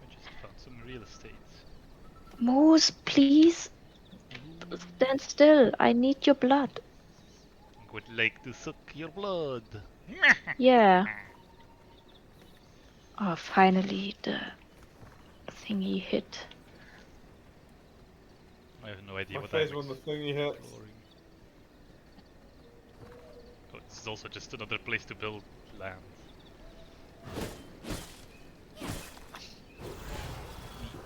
I just found some real estate. Moose, please stand still. I need your blood. Would like to suck your blood. Yeah. Oh, finally the thingy hit. I have no idea My what face I'm when the thingy hits. exploring. Oh, this is also just another place to build land.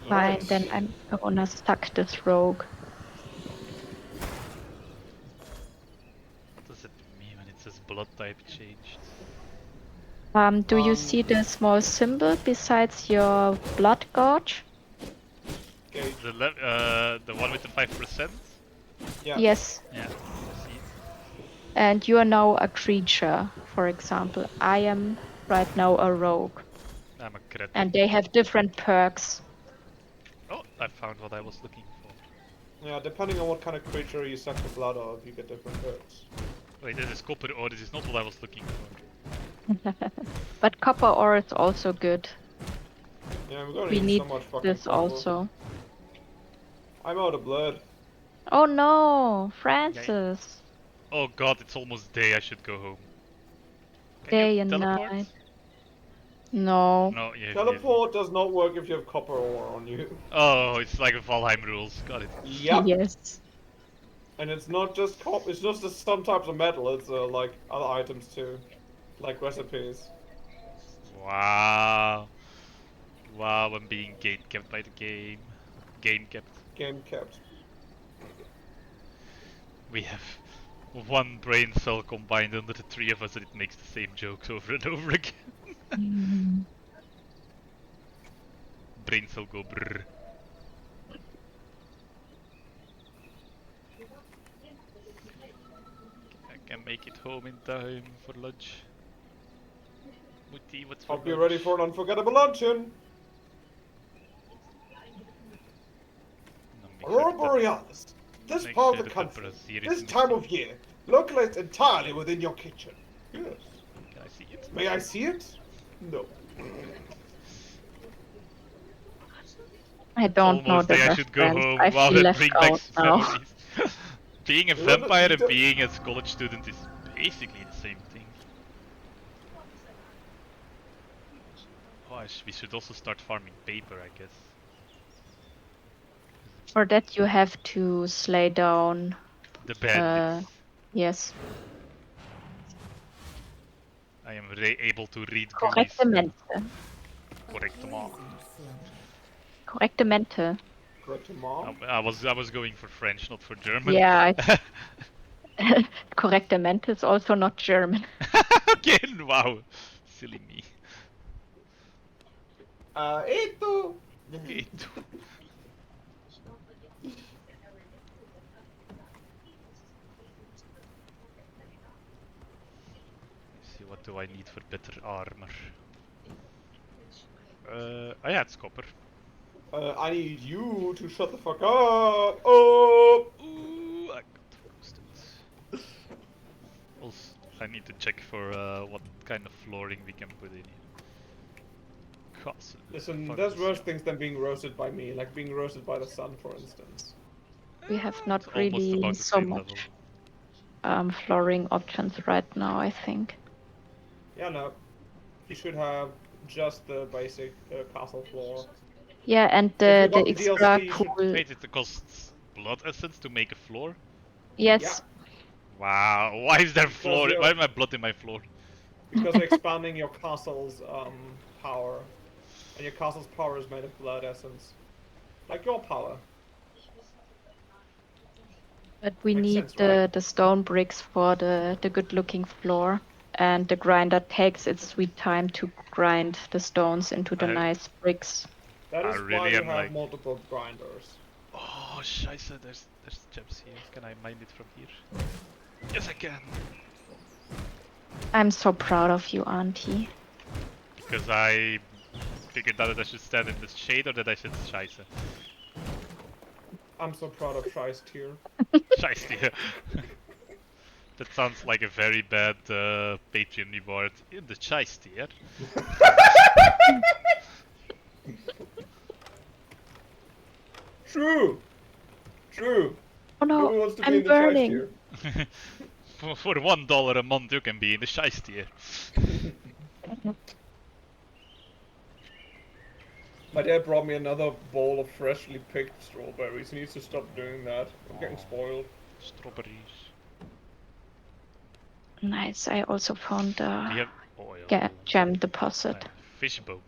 Fine, then Right. I'm gonna suck this rogue. What does it mean when it says blood type changed? Do you see the small symbol besides your blood gauge? Okay. The one with the 5%? Yeah. Yes. Yeah, I see it. And you are now a creature, for example. I am right now a rogue. I'm a cretin. And they have different perks. Oh, I found what I was looking for. Yeah. Depending on what kind of creature you suck the blood of, you get different perks. Wait, this is copper ore. This is not what I was looking for. But copper ore is also good. Yeah, we're gonna We need so need much fucking this copper. also. I'm out of blood. Oh no, Francis. Oh god, it's almost day. I should go home. Can Day you and teleport? night. No. No, you have. Teleport does not work if you have copper ore on you. Oh, it's like Valheim rules. Got it. Yep. Yes. And it's not just copper. It's not just some types of metal. It's like other items too, like recipes. Wow. Wow, I'm being gate kept by the game. Game kept. Game kept. We have one brain cell combined under the three of us and it makes the same jokes over and over again. Brain cell go brrr. I can make it home in time for lunch. Mutti, what's for Hope you're lunch? ready for an unforgettable luncheon. Dan make Aurora sure that- Borealis. This make part sure of the the pepper country, is here this is time missing. of year, localized entirely within your kitchen. Yes. Can I see it? May I see it? No. I don't know Almost the day I should go reference. home. I Wow, feel that brings left back out now. memories. Being a You don't- vampire you and don't- being a college student is basically the same thing. Oh, we should also start farming paper, I guess. For that you have to slay down. The bandits. Yes. I am able to read GUIs. Correctamente. Correctement. Correctamente. Correct, Mom. I was going for French, not for German. Yeah. Correctamente is also not German. Again, wow. Silly me. Esto. Okay. Let's see, what do I need for better armor? Oh yeah, it's copper. I need you to shut the fuck up. Oh. Ooh, I got roasted. Also, I need to check for what kind of flooring we can put in here. Castle. Listen, there's worse things than being roasted by me, like being roasted by the sun, for instance. We have It's not almost really about the so same much level. flooring options right now, I think. Yeah, no. You should have just the basic castle floor. Yeah, and If you the got the extra DLC, you should. cool. Wait, it costs blood essence to make a floor? Yes, Yeah, Wow, why is there Because floor? you're- Why am I blood in my floor? because you're expanding your castle's power, and your castle's power is made of blood essence, like your power. but we Makes need sense, right? the stone bricks for the good looking floor. And the grinder takes its sweet time to grind the stones into the I nice bricks. That I is why really you am have like, multiple grinders. oh scheiße, there's gems here. Can I mine it from here? Yes, I can. I'm so proud of you, Auntie. Because I figured out that I should stand in the shade or that I should scheiße. I'm so proud of Shice here. Scheiße. That sounds like a very bad Patreon reward in the scheiße. True. True. Oh Nobody no, wants to be I'm in the Shice burning. tier. For $1 a month, you can be in the scheiße. My dad brought me another bowl of freshly picked strawberries. He needs to stop doing that. I'm getting spoiled. Strawberries. Nice. I also found We the have oil. gem deposit. Fish bones.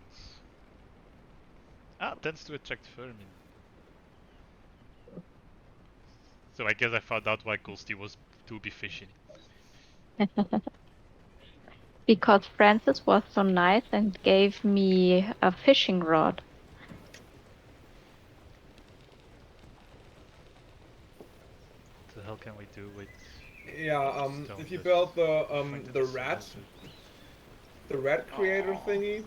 Ah, tends to attract vermin. So I guess I found out why Ghosty was to be fishing. Because Francis was so nice and gave me a fishing rod. What the hell can we do with Yeah, stone if you dust? build Find the it rat smelted. the rat creator thingy,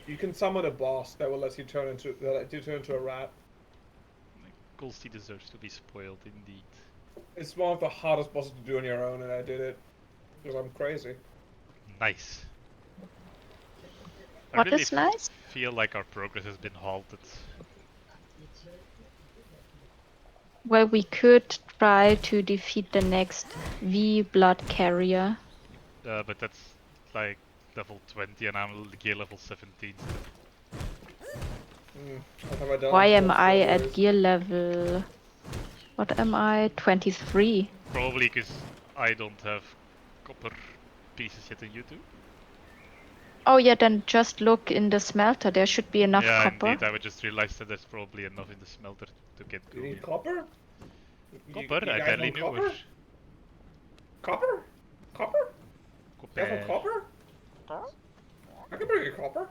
you can summon a boss that will let you turn into a rat. Ghosty deserves to be spoiled indeed. It's one of the hardest bosses to do on your own, and I did it because I'm crazy. Nice. What I really is nice? feel like our progress has been halted. Well, we could try to defeat the next V blood carrier. But that's like level 20 and I'm gear level 17. What have I done? Why am More I at strawberries. gear level? What am I? 23. Probably because I don't have copper pieces yet and you do. Oh yeah, then just look in the smelter. There should be enough Yeah, copper. indeed. I would just realized that there's probably enough in the smelter to get You going. need copper? Copper? You I guys barely want knew copper? it. Copper? Copper? You guys want Copper. copper? I can bring you copper.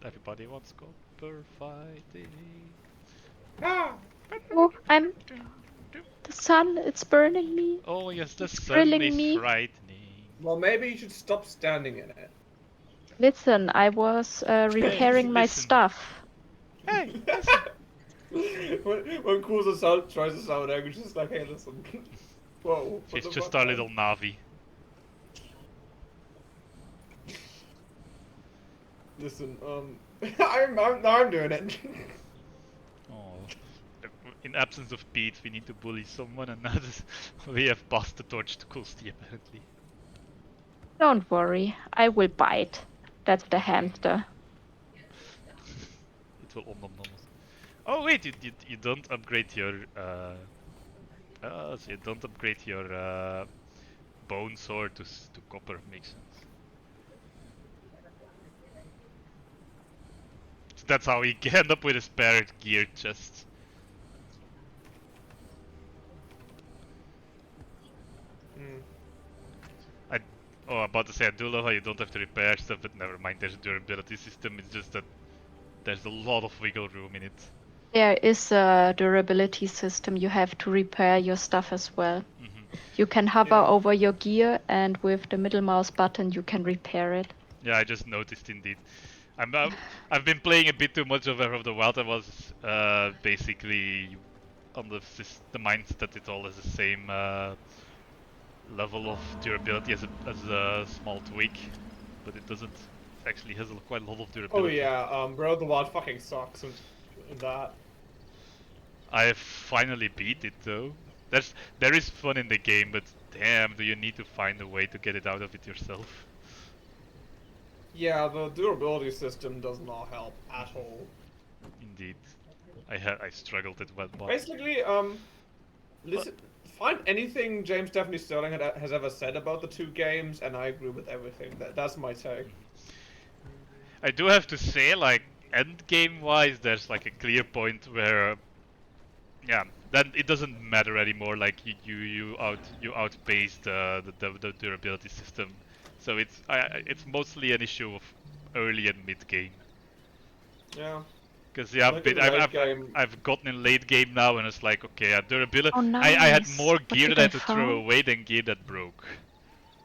Everybody wants copper fighting. Ah! Oh, the sun. It's burning me. Oh yes, the It's sun grilling is me. frightening. Well, maybe you should stop standing in it. Listen, I was repairing my listen. stuff. Hey, listen. when Kuza tries to sound angry, she's just like, hey, listen. Whoa. She's what the just fuck, our man? little Navi. Listen, I'm doing it. Oh. In absence of Pete, we need to bully someone, and now we have passed the torch to Kulsti apparently. Don't worry, I will bite. That's the hamster. It will nom nom nom. Oh wait, you don't upgrade your so you don't upgrade your bone sword to copper. Makes sense. So that's how we end up with a spare gear chest. Oh, about to say, I do love how you don't have to repair stuff, but never mind, there's a durability system, it's just that there's a lot of wiggle room in it. There is a durability system. You have to repair your stuff as well. You can hover Yeah. over your gear, and with the middle mouse button, you can repair it. Yeah, I just noticed indeed. I've been playing a bit too much of Breath of the Wild. I was basically on the mindset that it all has the same level of durability as a small tweak, but it doesn't. It actually has quite a lot of durability. Oh yeah, Breath of the Wild fucking sucks in that. I finally beat it though. There is fun in the game, but damn, do you need to find a way to get it out of it yourself? Yeah, the durability system does not help at all. Indeed. I struggled with that one. Basically, listen, find anything James Stephanie Sterling has ever said about the two games, and I agree with everything. That's my take. I do have to say, like, end game wise, there's like a clear point where, yeah, then it doesn't matter anymore. Like you outpace the durability system. So it's mostly an issue of early and mid game. Yeah. Because yeah, Like in late game. I've gotten in late game now, and it's like, okay, durability. Oh, I had nice. more What gear did that I I had to throw found? away than gear that broke.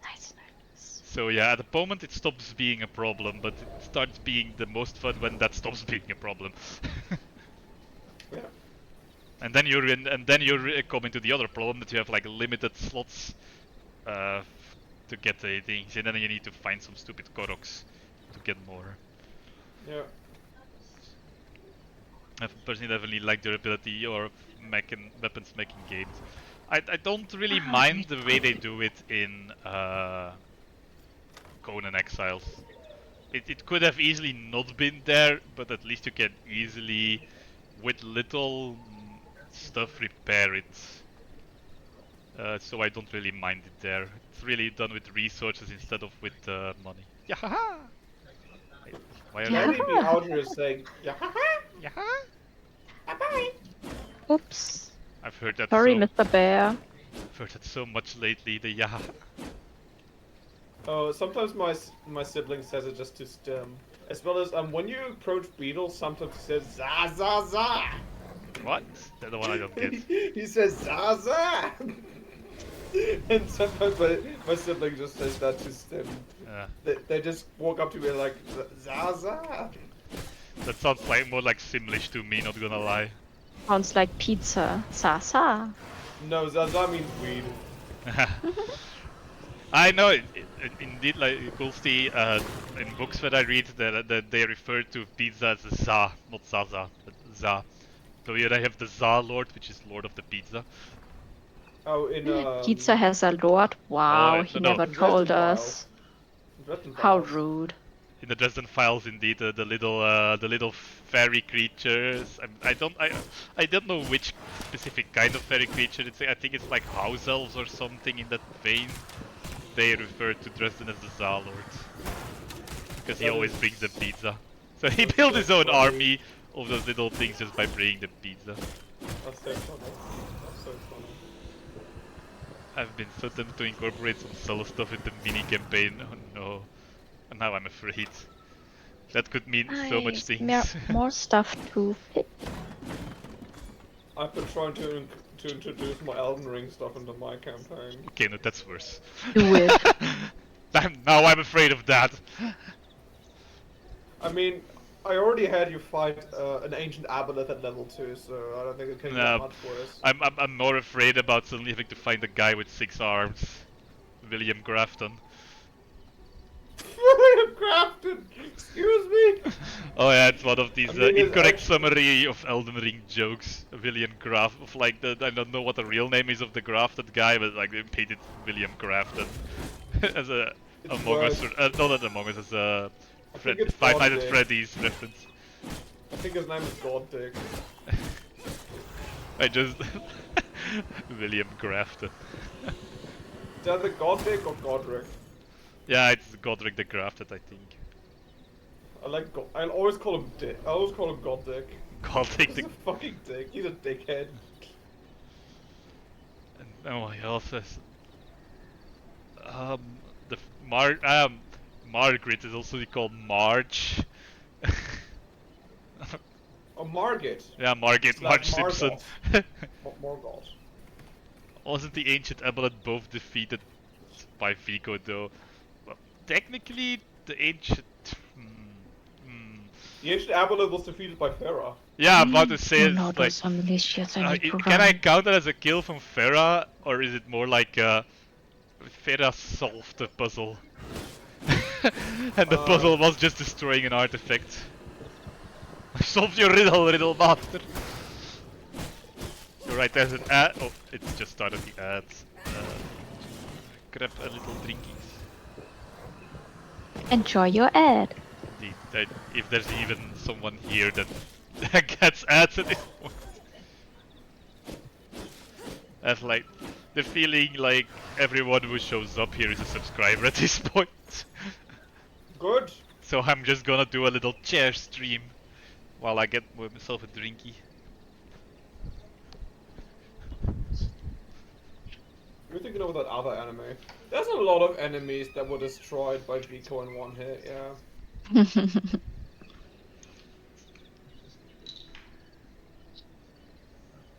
Nice, nice. So yeah, at the moment it stops being a problem, but it starts being the most fun when that stops being a problem. Yeah. And then you're coming to the other problem that you have like limited slots to get the things, and then you need to find some stupid Koroks to get more. Yeah. I personally definitely like durability or weapons making games. I don't really mind the way they do it in Conan Exiles. It could have easily not been there, but at least you can easily, with little stuff, repair it. So I don't really mind it there. It's really done with resources instead of with money. Yahaha! Why are Danny Yeah. be out here saying, yeah, Yahaha! bye. Oops. I've heard that Sorry, so. Mr. Bear. I've heard that so much lately. The yahaha. Oh, sometimes my sibling says it just to stem. As well as when you approach beetles, sometimes he says za za za. What? That's the one I don't get. He says za za. And sometimes my sibling just says that to stem. They just walk up to me like za za. That sounds like more like Simlish to me, not gonna lie. Sounds like pizza. Sa. No, za za means weed. I know, indeed, like Kulsti, in books that I read, that they refer to pizza as za, not zaza, but za. So here I have the Za Lord, which is Lord of the Pizza. Oh, in Pizza has a lord? Wow, he no. never told us. How rude. In the Dresden Files, indeed, the little fairy creatures. I don't know which specific kind of fairy creature. I think it's like house elves or something in that vein. They refer to Dresden as the Za Lord because he always brings the pizza. So he built his own army of those little things just by bringing the pizza. That's so funny. That's so funny. I've been so tempted to incorporate some solo stuff in the mini campaign. Oh no. And now I'm afraid. That could mean so much things. More stuff to fit. I've been trying to introduce my Elden Ring stuff into my campaign. Okay, no, that's worse. Do it. Now I'm afraid of that. I mean, I already had you fight an ancient aboleth at level 2, so I don't think it can get much worse. I'm more afraid about suddenly having to find a guy with 6 arms. William Grafton. William Grafton! Excuse me? Oh yeah, it's one of these incorrect summary of Elden Ring jokes. William Graf, of like I don't know what the real name is of the Grafton guy, but like they painted William Grafton as a Among Us, not Among Us, as a Five Nights at Freddy's reference. I think his name is God Dick. I just William Grafton. Is that the God Dick or Godric? Yeah, it's Godric the Grafted, I think. I'll always call him Dick. I always call him God Dick. Godric He's a fucking dick. He's a dickhead. And oh, what else is? Margaret is also called Marge. Oh, Margit. Yeah, Margit. Marge Simpson. Morgoth. Wasn't the ancient amulet both defeated by Vigo though? Well, technically, the ancient. The ancient amulet was defeated by Farah. Yeah, I'm about to say no, it's like. those are malicious. I need to Can I run. count that as a kill from Farah, or is it more like Farah solved the puzzle, and the puzzle was just destroying an artifact? Solve your riddle master. You're right. There's an ad. Oh, it's just started the ads. Grab a little drinkies. Enjoy your ad. Indeed, if there's even someone here that gets ads at this point. That's like the feeling like everyone who shows up here is a subscriber at this point. Good. So I'm just gonna do a little chair stream while I get myself a drinky. You're thinking of that other anime. There's a lot of enemies that were destroyed by Vico in one hit, yeah.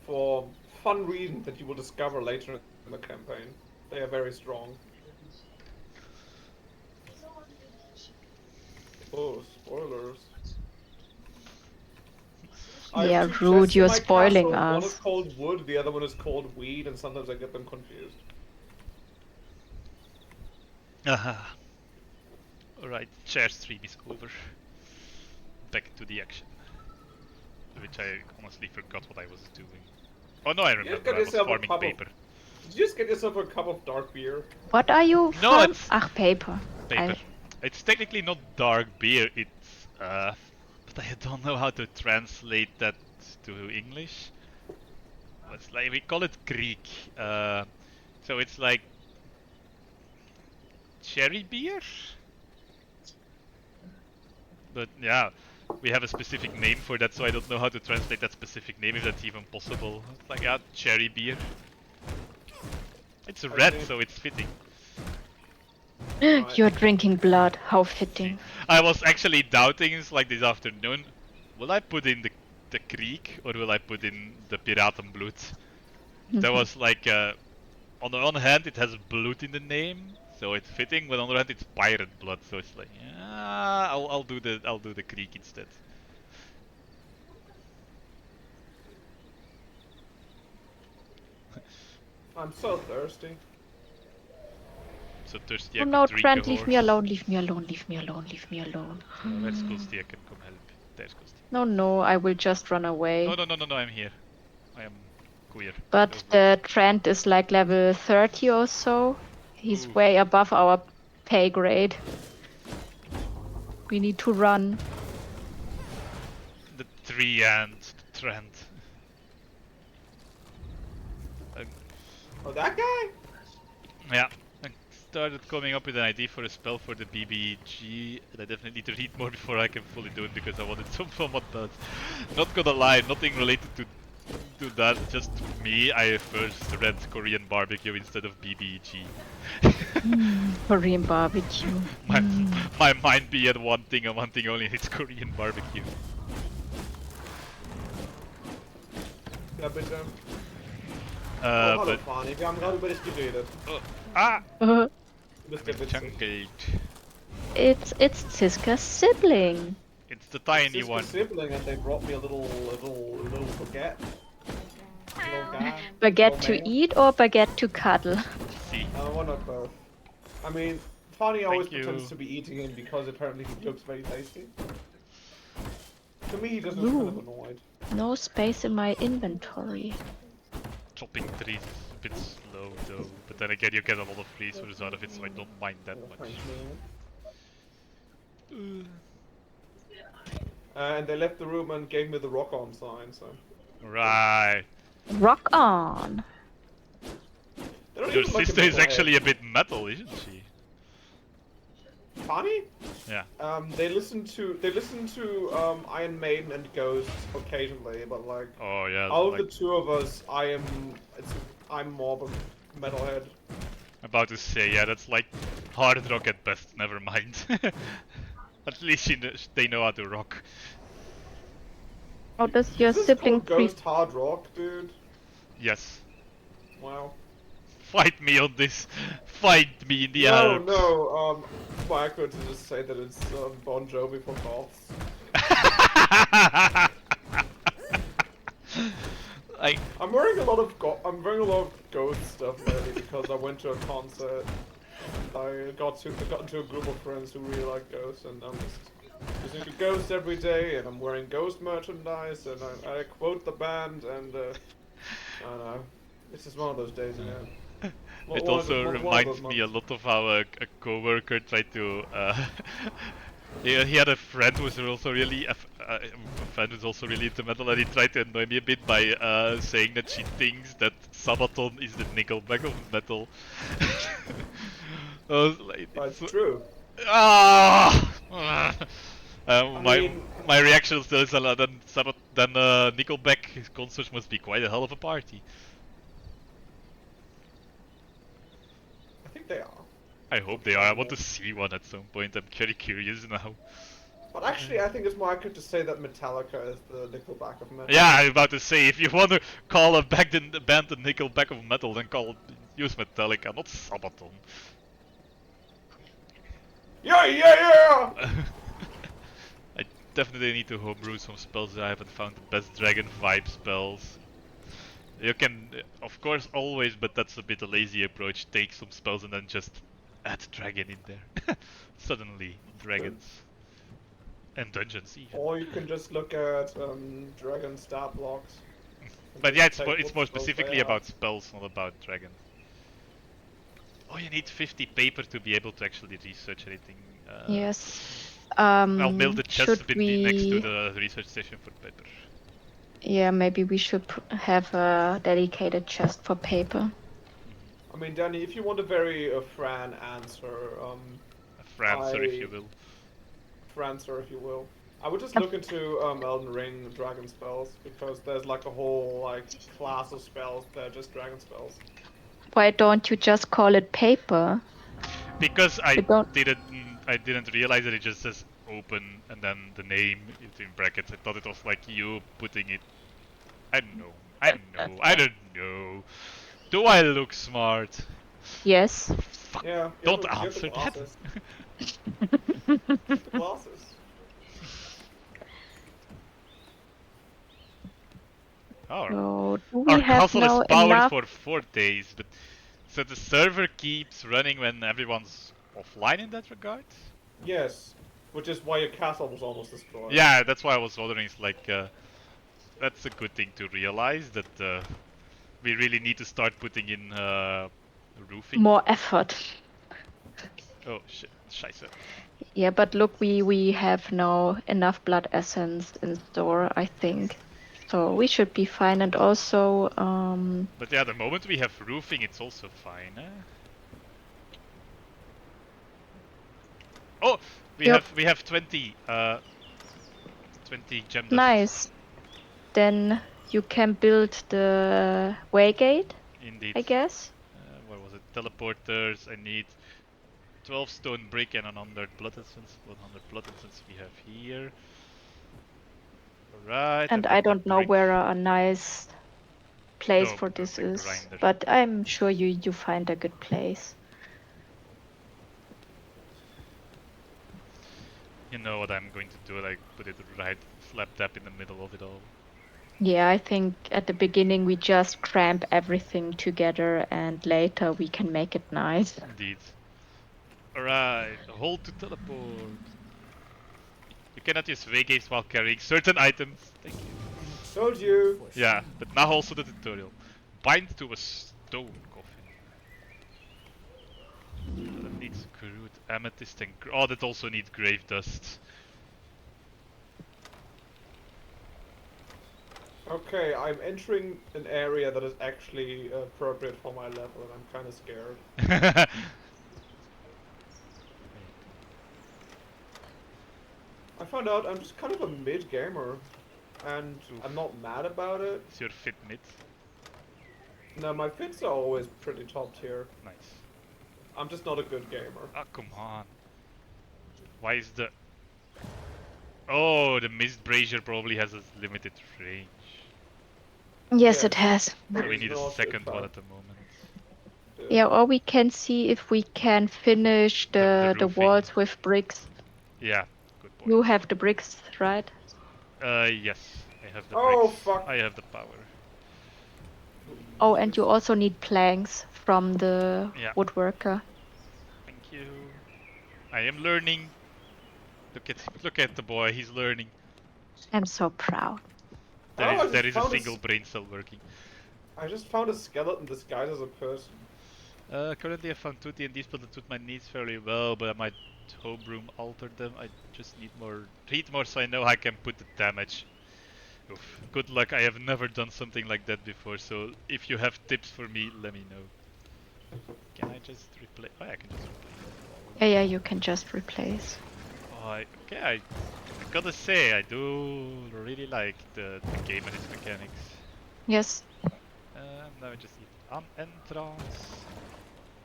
For fun reasons that you will discover later in the campaign. They are very strong. Oh, spoilers. I Yeah, have two rude, chests in you're my spoiling castle. One us. is called wood, the other one is called weed, and sometimes I get them confused. Aha. Alright, chair stream is over. Back to the action. Which I honestly forgot what I was doing. Oh no, I remember, I was farming paper. Did you just get yourself a cup of dark beer? What are you No, farm? it's Ach, paper. paper. It's technically not dark beer, it's but I don't know how to translate that to English. It's like, we call it Greek. So it's like cherry beer? But yeah, we have a specific name for that, so I don't know how to translate that specific name, if that's even possible. It's like, yeah, cherry beer. It's red, so it's fitting. You're drinking blood. How fitting. I was actually doubting, it's like this afternoon, will I put in the Greek or will I put in the Piratenblut? That was like, on the one hand it has blood in the name, so it's fitting, but on the other hand it's pirate blood, so it's like, yeah, I'll do the Greek instead. I'm so thirsty. So thirsty Oh I no, could drink Trent, a leave horse. me alone, leave me alone, leave me alone, leave me alone. Where's Ghosty? I can come help. There's Ghosty. No, I will just run away. No, I'm here. I am queer. But the Trent is like level 30 or so. He's Ooh. way above our pay grade. We need to run. The tree and Trent. Oh, that guy? Yeah. I started coming up with an idea for a spell for the BBG, and I definitely need to read more before I can fully do it because I wanted some fun with that. Not gonna lie, nothing related to that, just me, I first read Korean barbecue instead of BBG. Korean barbecue. My mind be at one thing and one thing only, it's Korean barbecue. Ja, bitte. But... hallo Fani, wir haben gerade über dich geredet. Ah! Uh, Du bist der witzig. Jungled. it's Ziska's sibling. It's the tiny Sister's one. sibling, and they brought me a little baguette. Little guy. Baguette Little to man. eat or baguette to cuddle? See. One of both. I mean, Fani always you. pretends to be eating him because apparently he looks very tasty. To me, he just looks Ooh. kind of annoyed. No space in my inventory. Chopping trees is a bit slow though, but then again you get a lot of resources out of it, so I don't mind that much. Thanks, man. And they left the room and gave me the rock on sign, so. Right. Rock on. They don't Your even like sister a is actually a bit metal, isn't she? Fani? Yeah. They listen to Iron Maiden and Ghost occasionally, but like Oh yeah. out of Like, the two of us, I'm more of a metalhead. about to say, yeah, that's like hard rock at best. Never mind. At least they know how to rock. How does your Is this sibling called Ghost Hard Rock, dude? Yes. Wow. Fight me on this. Fight me in the No, Alps. no. I could just say that it's Bon Jovi for goths. Like, I'm wearing a lot of Ghost stuff lately because I went to a concert. I got into a group of friends who really like Ghost, and I'm just listening to Ghost every day, and I'm wearing Ghost merchandise, and I quote the band, and I don't know. It's just one of those days, you know. it also reminds me a lot of how a coworker tried to Yeah, he had a friend who was also really a friend who's also really into metal, and he tried to annoy me a bit by saying that she thinks that Sabaton is the Nickelback of metal. I was like, But it's it's true. ah. I mean, My reaction still is a lot. Then Nickelback concerts must be quite a hell of a party. I think they are. I hope they are. I want to see one at some point. I'm very curious now. But actually, I think it's more accurate to say that Metallica is the Nickelback of metal. Yeah, I'm about to say, if you want to call a band the Nickelback of metal, then use Metallica, not Sabaton. Yeah, yeah, yeah! I definitely need to homebrew some spells. I haven't found the best dragon vibe spells. You can, of course, always, but that's a bit a lazy approach. Take some spells and then just add dragon in there. Suddenly, dragons and dungeons even. Or you can just look at dragon stat blocks. and But just yeah, take it's what more spells specifically they have. about spells, not about dragon. Oh, you need 50 paper to be able to actually research anything. Yes. I'll build a Should chest a bit next to we? the research station for paper. Yeah, maybe we should have a dedicated chest for paper. I mean, Danny, if you want a very Fran answer, A Francer, if you will. Francer, if you will, I would just look into Elden Ring dragon spells because there's like a whole like class of spells that are just dragon spells. Why don't you just call it paper? Because You don't. I didn't realize that it just says open and then the name is in brackets. I thought it was like you putting it. I don't know. I don't know. Do I look smart? Yes. Fuck. Yeah, Don't you have the answer that. glasses. The glasses. Oh, So do our we have castle is now powered enough? for 4 days, but so the server keeps running when everyone's offline in that regard? Yes, which is why your castle was almost destroyed. Yeah, that's why I was wondering. It's like that's a good thing to realize that we really need to start putting in roofing. More effort. Oh shit, scheiße. Yeah, but look, we have now enough blood essence in store, I think. So we should be fine. And also, But yeah, the moment we have roofing, it's also fine. Oh, yep, we have 20 gem dust. nice. Then you can build the waygate, Indeed. I guess. What was it? Teleporters. I need 12 stone brick and 100 blood essence. 100 blood essence we have here. Alright. And I've I got the don't know brick. where a nice place Oh, for there's this a is, grinder. but I'm sure you find a good place. You know what I'm going to do? Like put it right slap dab in the middle of it all. Yeah, I think at the beginning we just cramp everything together and later we can make it nice. Indeed. Alright, hold to teleport. You cannot use V-gates while carrying certain items. Thank you. Told you. Yeah, but now also the tutorial. Bind to a stone coffin. That needs crude amethyst and oh, that also needs grave dust. Okay, I'm entering an area that is actually appropriate for my level, and I'm kind of scared. I found out I'm just kind of a mid gamer, and Oof. I'm not mad about it. It's your fit mid. No, my fits are always pretty top tier. Nice. I'm just not a good gamer. Ah, come on. Why is the... Oh, the mist brazier probably has a limited range. Yes, it has. So we need a No, second it's one fine. at the moment. Yeah, or we can see if we can finish the roofing. walls with bricks. Yeah, good point. You have the bricks, right? Yes. I have the Oh, bricks. fuck. I have the power. Oh, and you also need planks from the Yeah. woodworker. Thank you. I am learning. Look at the boy, he's learning. I'm so proud. There is a single brain cell working. I just found a skeleton disguised as a person. Currently I found 2 D&D spells that suit my needs fairly well, but I might Homebroom alter them. I just need more, read more so I know I can put the damage. Oof. Good luck, I have never done something like that before, so if you have tips for me, let me know. Can I just replace? Oh, yeah, I can just replace. Yeah, you can just replace. Oh, okay, I gotta say, I do really like the game and its mechanics. Yes. Now I just need an entrance.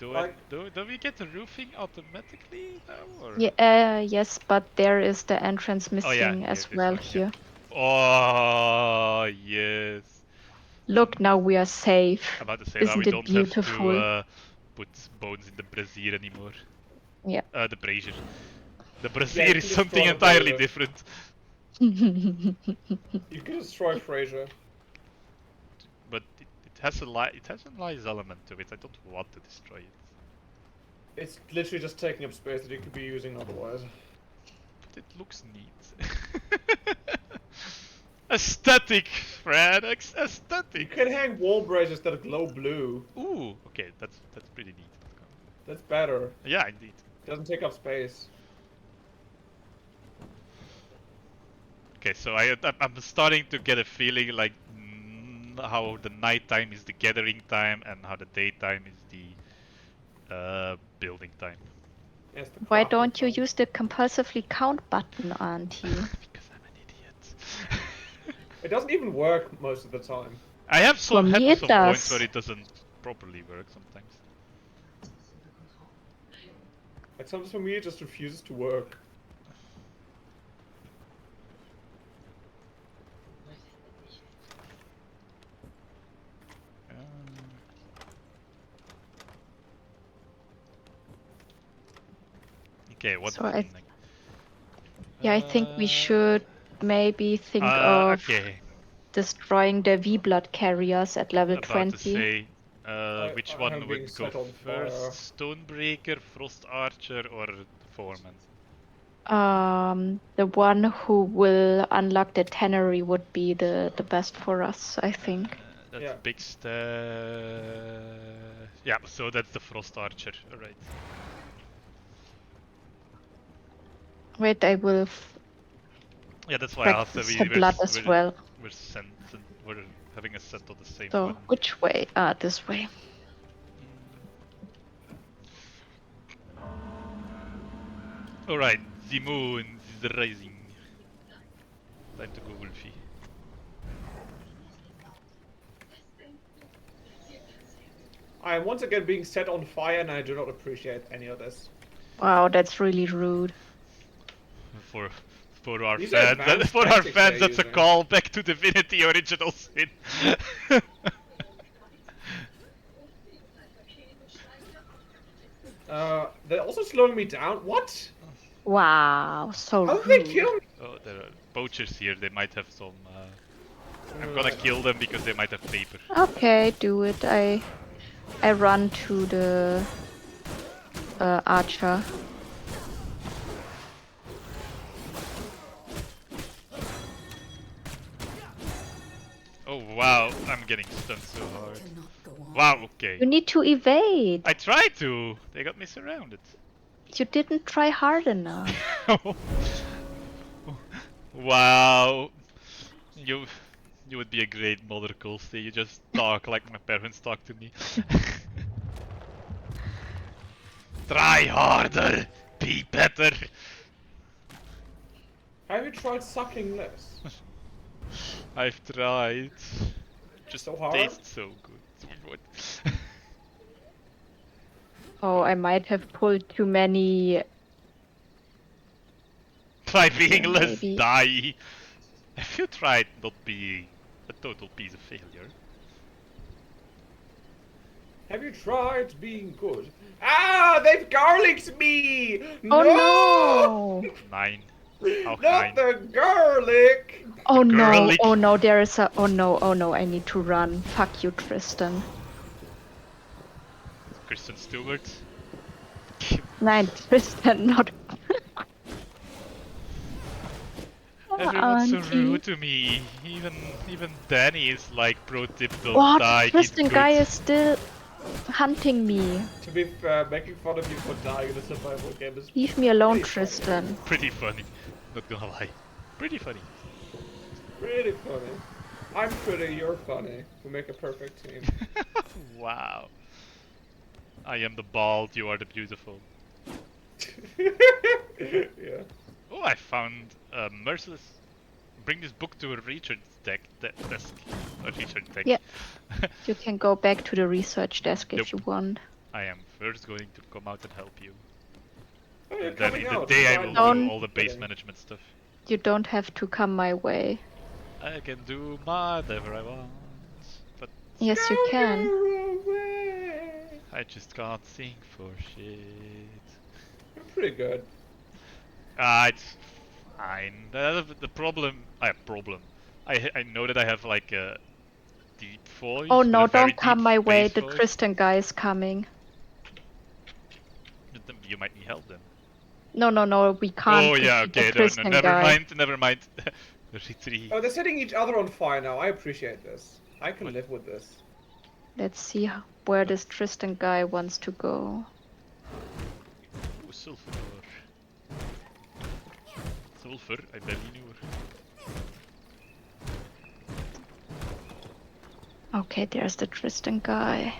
Like- Do we get the roofing automatically now? Or? Yeah, yes, but there is the entrance Oh yeah, missing here, as this well one, here. yeah. Oh yes. Look, now we are safe. I'm about to say now we Isn't it don't have beautiful? to put bones in the brazier anymore. Yeah. The brazier. The brazier Yeah, you is can something destroy the entirely brazier. different. You can destroy Fraser. But it has a nice element to it. I don't want to destroy it. It's literally just taking up space that you could be using otherwise. But it looks neat. Aesthetic, Fred. You Aesthetic. can hang wall braziers that glow blue. Ooh, okay, that's pretty neat. That's better. Yeah, indeed. Doesn't take up space. Okay, so I'm starting to get a feeling like how the nighttime is the gathering time and how the daytime is the building time. Yes, the Why crafting don't you time. use the compulsively count button, Auntie? Because I'm an idiot. It doesn't even work most of the time. I have For had me, it some points does. where it doesn't properly work sometimes. Like sometimes for me it just refuses to work. Okay, what's So the I- next? Yeah, I think we should maybe think of Okay, destroying the V-Blood carriers at level about 20. to say, I which am one being would go set on first? fire. Stonebreaker, Frost Archer, or Foreman? The one who will unlock the tannery would be the best for us, I think. That's Yeah. big step. Yeah, so that's the Frost Archer, alright. Wait, I will Yeah, that's why I asked practice the blood as well. we're having a set on the same So, one. which way? Ah, this way. Alright, the moon is rising. Time to go Wolfie. I am once again being set on fire and I do not appreciate any of this. Wow, that's really rude. For our These are fans, advanced for our tactics fans, they're that's a using. call back to Divinity Original Sin. They're also slowing me down. What? Wow, so How did they rude. kill me? Oh, there are poachers here. They might have some. I'm gonna kill them because they might have paper. Okay, do it. I run to the archer. Oh wow, I'm getting stunned so hard. Cannot go on. Wow, okay. You need to evade. I tried to. They got me surrounded. You didn't try hard enough. Wow. You would be a great mother, Colsey. You just talk like my parents talk to me. Try harder. Be better. Have you tried sucking less? I've tried. Just So hard? tastes so good. What? Oh, I might have pulled too many. Try being less maybe. die. Have you tried not being a total piece of failure? Have you tried being good? Ah, they've garlicked me! Oh no! 9. How Not kind. the garlic! Oh no! Garlic. Oh no! There is a. Oh no! Oh no! I need to run. Fuck you, Tristan. Kristen Stewart. Nein, Tristan, not. Everyone's so Auntie. rude to me. Even Danny is like pro tip don't What? die. Tristan eat guy good. is still. hunting me. To be fair, making fun of you for dying in a survival game is Leave me alone, pretty funny. Tristan. Pretty funny. Not gonna lie. Pretty funny. Pretty funny. I'm pretty, you're funny. We make a perfect team. Wow. I am the bald, you are the beautiful. Yeah. Oh, I found Merciless. Bring this book to a research desk. A research deck. Yeah. You can go back to the research desk Nope. if you want. I am first going to come out and help you. Oh, you're And then coming in the out. day I Fine. will Don't- do all the base Kidding. management stuff. You don't have to come my way. I can do whatever I want. But Yes, you can. Away. I just can't sing for shit. You're pretty good. It's fine. The problem... I have problem. I know that I have like a deep voice. Oh but no, a very don't come deep my way. bass The voice. Tristan guy is coming. You might need help then. No, we can't. Oh yeah, defeat the okay, no, Tristan never guy. mind, never mind. Retreat. Oh, they're setting each other on fire now. I appreciate this. I can What? live with this. Let's see where this Tristan guy wants to go. Oh, sulfur. Sulfur, I barely knew her. Okay, there's the Tristan guy.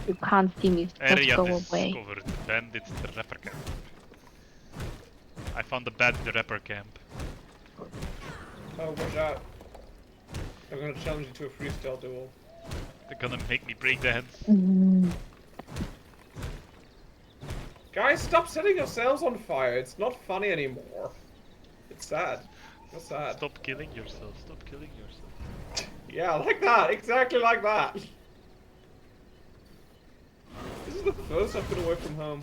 You can't see me. Just Area go away. discovered. Bandits the rapper camp. I found the bandit the rapper camp. Oh, watch out. I'm gonna challenge you to a freestyle duel. They're gonna make me break dance. Guys, stop setting yourselves on fire. It's not funny anymore. It's sad. It's sad. Stop killing yourself. Stop killing yourself. Yeah, like that. Exactly like that. This is the first I've been away from home.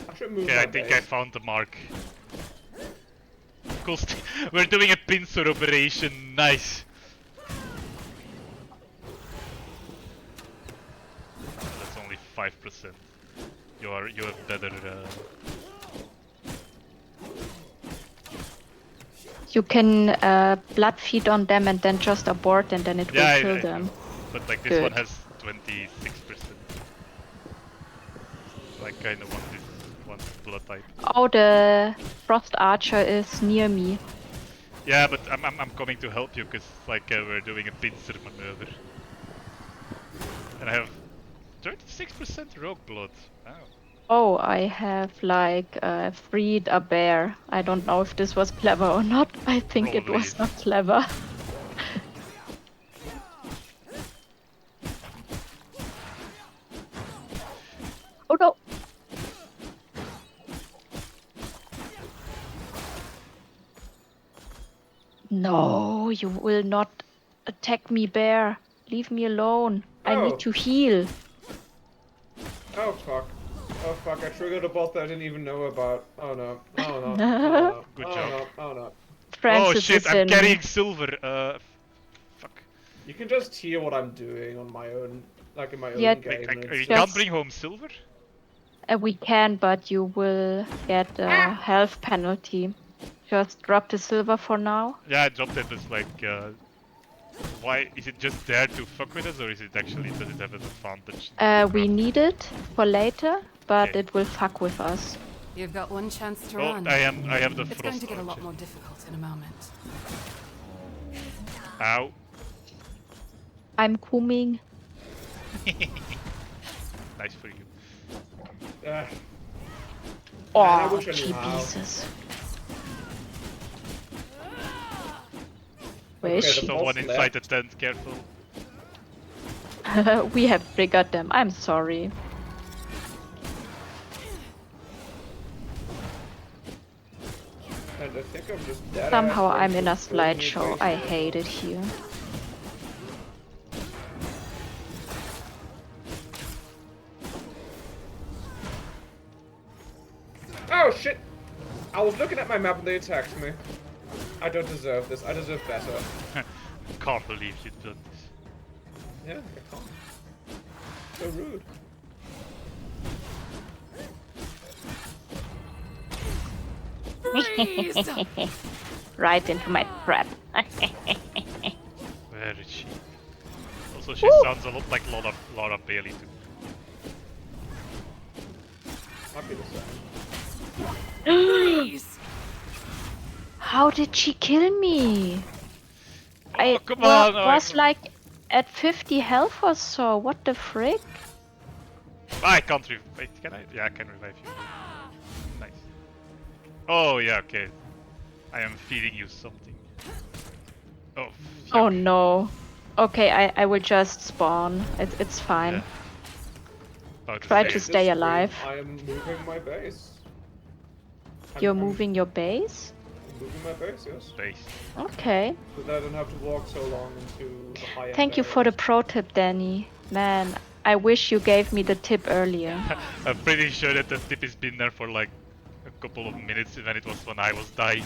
I should move Okay, my I think I base. found the mark. Cool. We're doing a pincer operation. Nice. That's only 5%. You have better. You can blood feed on them and then just abort and then it Yeah, will kill I them. know. But like this Good. one has 26%. So I kind of want this one blood type. Oh, the frost archer is near me. Yeah, but I'm coming to help you because like we're doing a pincer maneuver. And I have 36% rogue blood. Wow. Oh, I have like freed a bear. I don't know if this was clever or not. I think it Probably was is. not clever. Oh no! No, you will not attack me, bear. Leave me alone. I Oh. need to heal. Oh fuck. Oh fuck, I triggered a boss that I didn't even know about. Oh no. Oh no. Oh no. Good oh job. no. Oh no. Francis Oh shit! is I'm in. carrying silver. Fuck. You can just hear what I'm doing on my own, like in my Yeah. own game. and You it's can't Just- bring home silver? We can, but you will get a health penalty. Just drop the silver for now. Yeah, I dropped it as like. Why is it just there to fuck with us, or is it actually does it have an advantage? We need it for later, but Okay. it will fuck with us. You've got one chance to Oh, run. I have the It's frost going to get a lot archer. more difficult in a moment. Ow. I'm coming. Nice for you. I Oh, wish I knew how. Jesus. Where is Okay, she? the Someone boss inside left. the tent, careful. We have triggered them. I'm sorry. And I think I'm just dead. Somehow I'm in a slideshow. I hate it here. Oh shit! I was looking at my map and they attacked me. I don't deserve this. I deserve better. Can't believe you've done this. Yeah, I can't. So rude. Freeze! Right into my trap. Very cheap. Also, she Woo! sounds a lot like Laura Bailey too. Might be the same. Freeze! How did she kill me? Oh, come on! Was like at 50 health or so. What the frick? I can't wait, can I? Yeah, I can revive you. Nice. Oh, yeah, okay. I am feeding you something. Oh, Oh yuck. no. Okay, I will just spawn. It's fine. Yeah. About Try say to it. stay This alive. stream, I am moving my base. You're I'm moving your base? moving my base, yes. Base. Okay. So that I don't have to walk so long into the high-end Thank you for the areas. pro tip, Danny. Man, I wish you gave me the tip earlier. I'm pretty sure that the tip has been there for like a couple of minutes when it was when I was dying.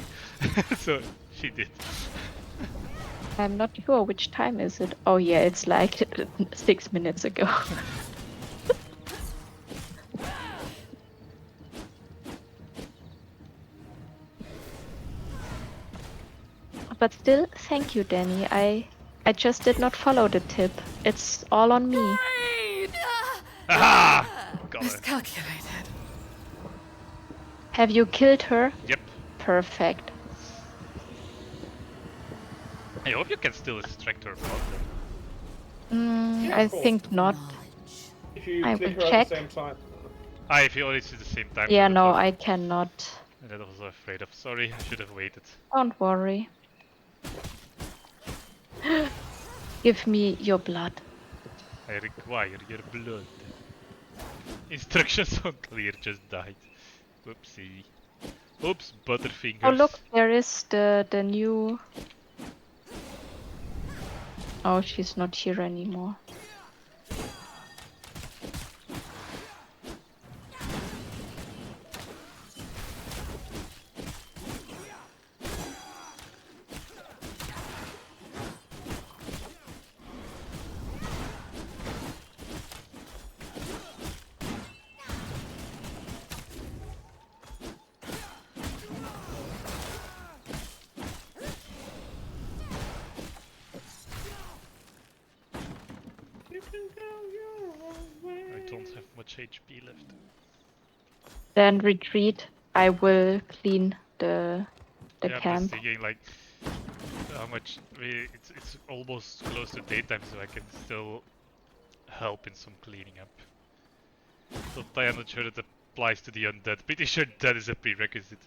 So she did. I'm not sure which time is it. Oh yeah, it's like 6 minutes ago. But still, thank you, Danny. I just did not follow the tip. It's all on me. Raid! Aha! Got it. Miscalculated. Have you killed her? Yep. Perfect. I hope you can still extract her blood. Yeah, I of course. think not. If you I click will her check. at the same time. Ah, if you only see the same time. Yeah, that's no, what I cannot. that was afraid of. Sorry, I should have waited. Don't worry. Give me your blood. I require your blood. Instructions unclear, just died. Whoopsie. Oops, butterfingers. Oh look, there is the new. Oh, she's not here anymore. I don't have much HP left. Then retreat. I will clean the Yeah, I'm just camp. thinking like how much it's almost close to daytime, so I can still help in some cleaning up. But I am not sure that applies to the undead. Pretty sure that is a prerequisite.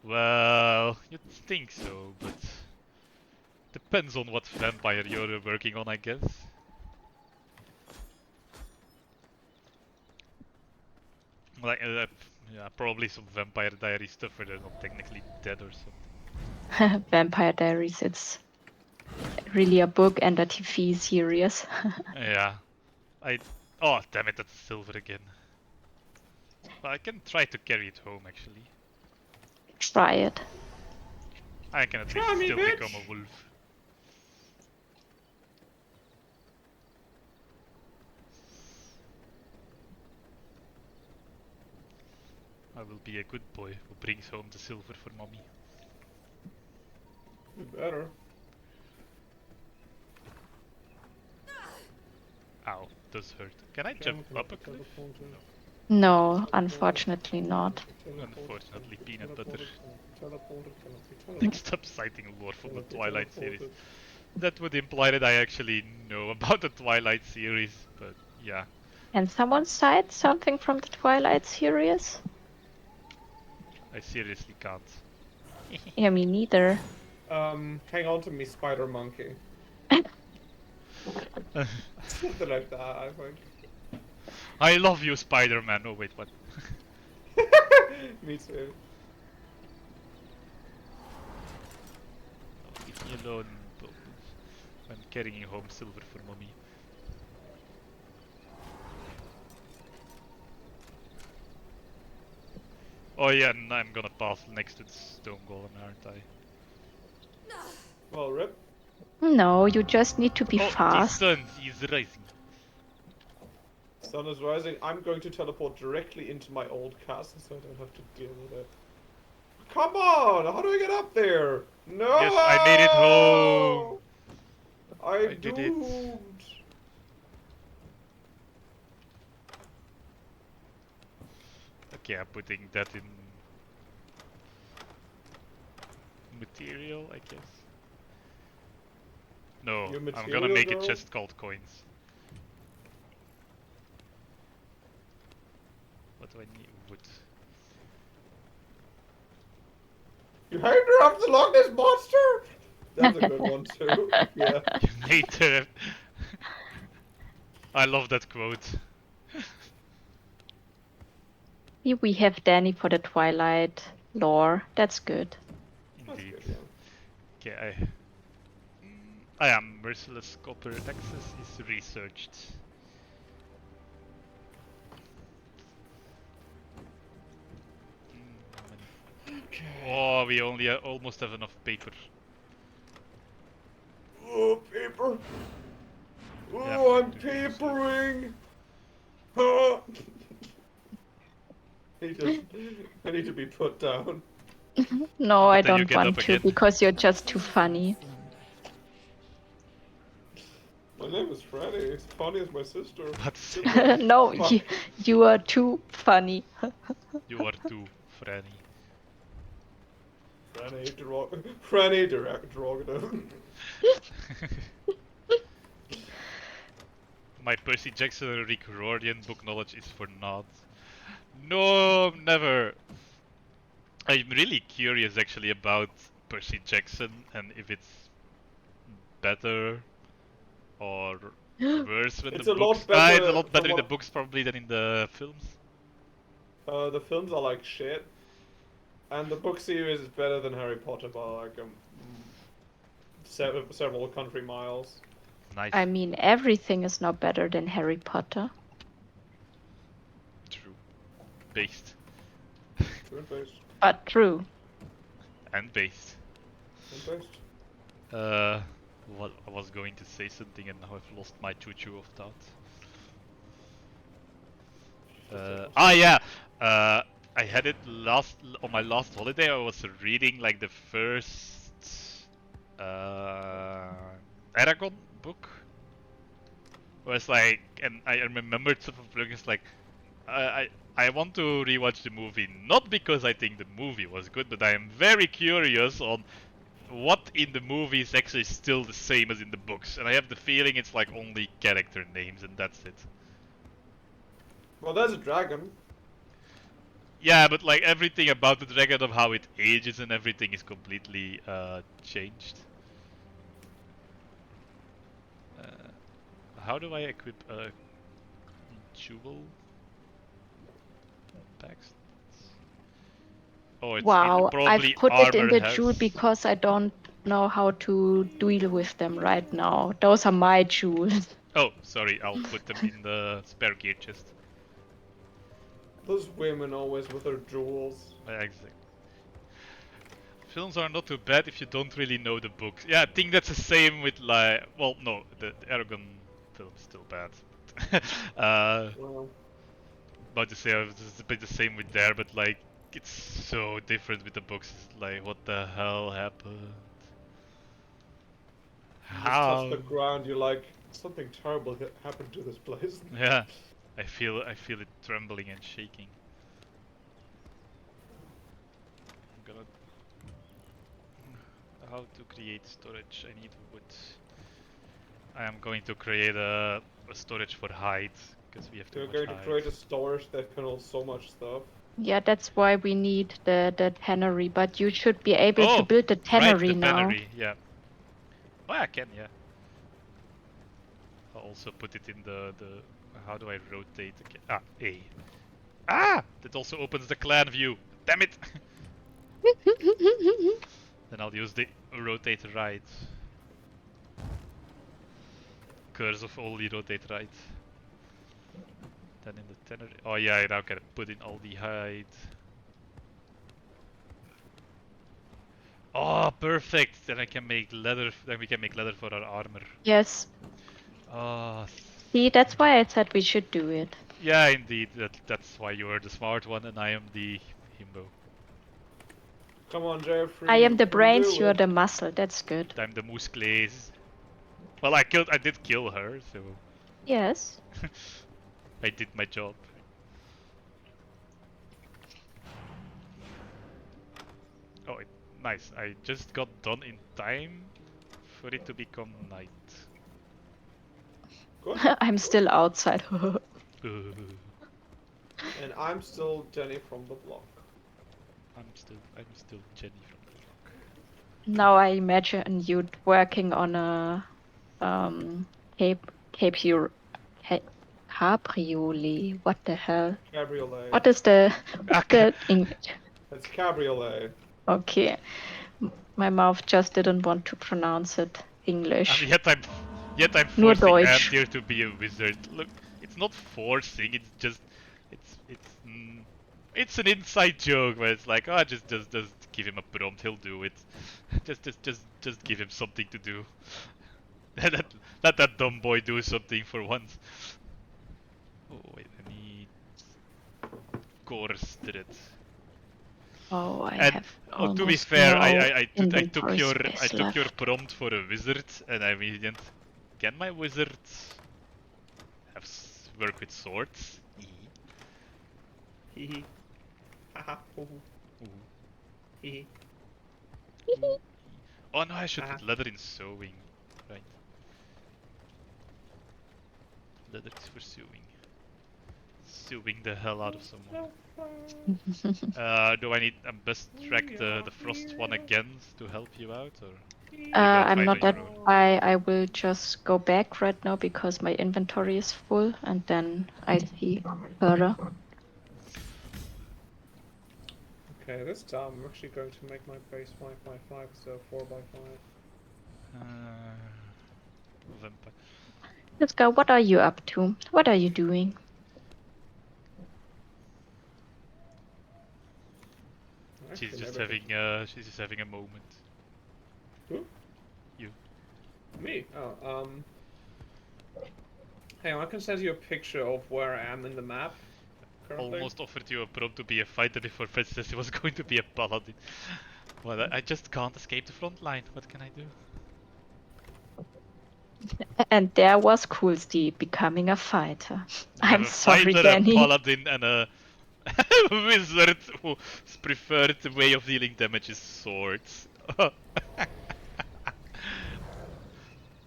Well, you'd think so, but depends on what vampire you're working on, I guess. Like, yeah, probably some Vampire Diary stuff where they're not technically dead or something. Vampire Diaries. It's really a book and a TV series. Yeah. Oh, damn it, that's silver again. Well, I can try to carry it home, actually. Try it. I can at least Try me, still bitch. become a wolf. I will be a good boy who brings home the silver for mommy. You better. Ow, does hurt. Can I jump up a cliff? No, unfortunately not. Unfortunately, peanut butter. Next up, citing lore from the Twilight series. That would imply that I actually know about the Twilight series, but yeah. Can someone cite something from the Twilight series? I seriously can't. Yeah, me neither. Hang on to me, spider monkey. Something like that, I think. I love you, Spider-Man. Oh wait, what? Me too. Oh, leave me alone, Bubbles. I'm carrying home silver for mommy. Oh yeah, and I'm gonna pass next to the stone golem, aren't I? Well, rip. No, you just need to be Oh, fast. the sun is rising. Sun is rising. I'm going to teleport directly into my old castle so I don't have to deal with it. Come on! How do I get up there? No! Yes, I made it home. I I'm did it. doomed. Okay, I'm putting that in material, I guess. No, Your I'm gonna material make a girl? chest called coins. What do I need? Wood. You hired her up the Loch Ness Monster? That's a good one too. Yeah. You made the... I love that quote. Here we have Danny for the Twilight lore. That's good. That's Indeed. good, yeah. Okay, I am merciless copper access is researched. How many? Oh, we only almost have enough paper. Oh, paper. Yeah, Oh, I'm to do some stuff. papering. Ah. I need to be put down. No, I But then you don't get up want to again. because you're just too funny. My name is Franny. As funny as my sister. But No, Fuck. you are too funny. you are too, Franny. Franny derogative. My Percy Jackson and Rick Riordan book knowledge is for naught. No, never. I'm really curious actually about Percy Jackson and if it's better or worse when the It's a books. lot Ah, it's a better lot better from in the what books probably than in the films. the films are like shit, and the book series is better than Harry Potter by like several country miles. Nice. I mean, everything is not better than Harry Potter. True. Based. True and based. But true. And based. And based. What I was going to say something and now I've lost my choo-choo of thought. Yeah. I had it on my last holiday. I was reading like the first Aragon book. Where it's like, and I remembered some of the like, I want to rewatch the movie not because I think the movie was good, but I am very curious on what in the movie is actually still the same as in the books, and I have the feeling it's like only character names and that's it. Well, there's a dragon. Yeah, but like everything about the dragon of how it ages and everything is completely changed. How do I equip a jewel packs? Oh, it Wow, I've probably put it in armor the has. jewel because I don't know how to deal with them right now. Those are my jewels. Oh, sorry, I'll put them in the spare gear chest. Those women always with their jewels. Exactly. Films are not too bad if you don't really know the books. Yeah, I think that's the same with like, well, no, the Aragon film is still bad. Well, About to say it's a bit the same with there, but like it's so different with the books. It's like, what the hell happened? you just touch the How? ground, you're like, something terrible happened to this place. Yeah, I feel it trembling and shaking. I'm gonna. How to create storage? I need wood. I am going to create a storage for hide because we have too You're much going to hide. create a storage that can hold so much stuff. Yeah, that's why we need the tannery, but you should be able to Oh, build the right, tannery the now. tannery. Yeah. Oh, I can. Yeah. I'll also put it in the. How do I rotate again? Ah, A. Ah! That also opens the clan view. Damn it! Then I'll use the rotate right. Curse of only rotate right. Then in the tannery. Oh yeah, I now can put in all the hide. Oh, perfect! Then I can make leather. Then we can make leather for our armor. Yes. Oh. See, that's why I said we should do it. Yeah, indeed. That's why you are the smart one and I am the himbo. Come on, Jeffrey. I am the you can brains, do you're it. the muscle. That's good. I'm the muscles. Well, I did kill her, so Yes. I did my job. Oh, nice. I just got done in time for it to become night. Good. I'm still outside. And I'm still Jenny from the block. I'm still Jenny from the block. Now I imagine you working on a cape cape cabriolet. What the hell? Cabriolet. What is the English? It's cabriolet. Okay, my mouth just didn't want to pronounce it And English. yet I'm Nur forcing Deutsch. Antir to be a wizard. Look, it's not forcing. It's just, it's an inside joke where it's like, oh, just give him a prompt. He'll do it. Just give him something to do. Let that dumb boy do something for once. Oh wait, I need Gorstred. Oh, I And have to be almost fair, no I took inventory your space left. prompt for a wizard, and I immediately can my wizard have work with swords? Hee hee. Haha. Hoo hoo. Ooh. Hee hee. Ooh. Oh no, I should Haha. put leather in sewing. Right. Leather is for sewing. Sewing the hell out of someone. Do I need best track the frost one again to help you out, or you're gonna I'm fight not on that. your own? I will just go back right now because my inventory is full, and then I see further. Okay, this time I'm actually going to make my base 5x5, so 4x5. Vampire. Let's go. What are you up to? What are you doing? She's Actually, just maybe I having a moment. Who? You. Me? Oh, Hang on, I can send you a picture of where I am in the map currently. Almost offered you a prompt to be a fighter before Fred says he was going to be a paladin. Well, I just can't escape the front line. What can I do? And there was Coolsty becoming a fighter. We have I'm a sorry, fighter, a Danny. paladin, and a wizard whose preferred way of dealing damage is swords.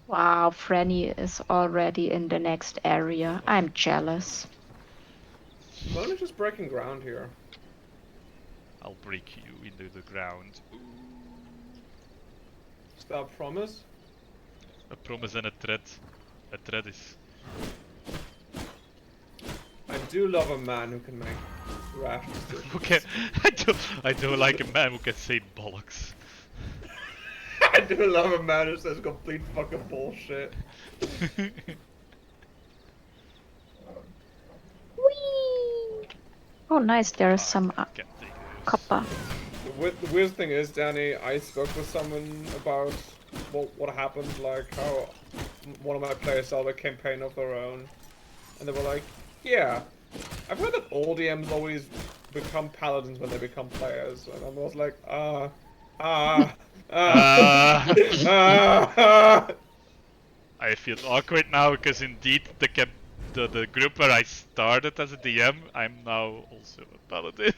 Wow, Franny is already in the next area. I'm jealous. I'm only just breaking ground here. I'll break you into the ground. Is that a promise? A promise and a threat. A threat is... I do love a man who can make rash decisions. Okay, I don't like a man who can say bollocks. I do love a man who says complete fucking bullshit. Whee! Oh, nice. There is some Can't take this. copper. The weird thing is, Danny, I spoke with someone about what happened, like how one of my players started a campaign of their own, and they were like, yeah, I've heard that all DMs always become paladins when they become players, and I was like, I feel awkward now because indeed the group where I started as a DM, I'm now also a paladin.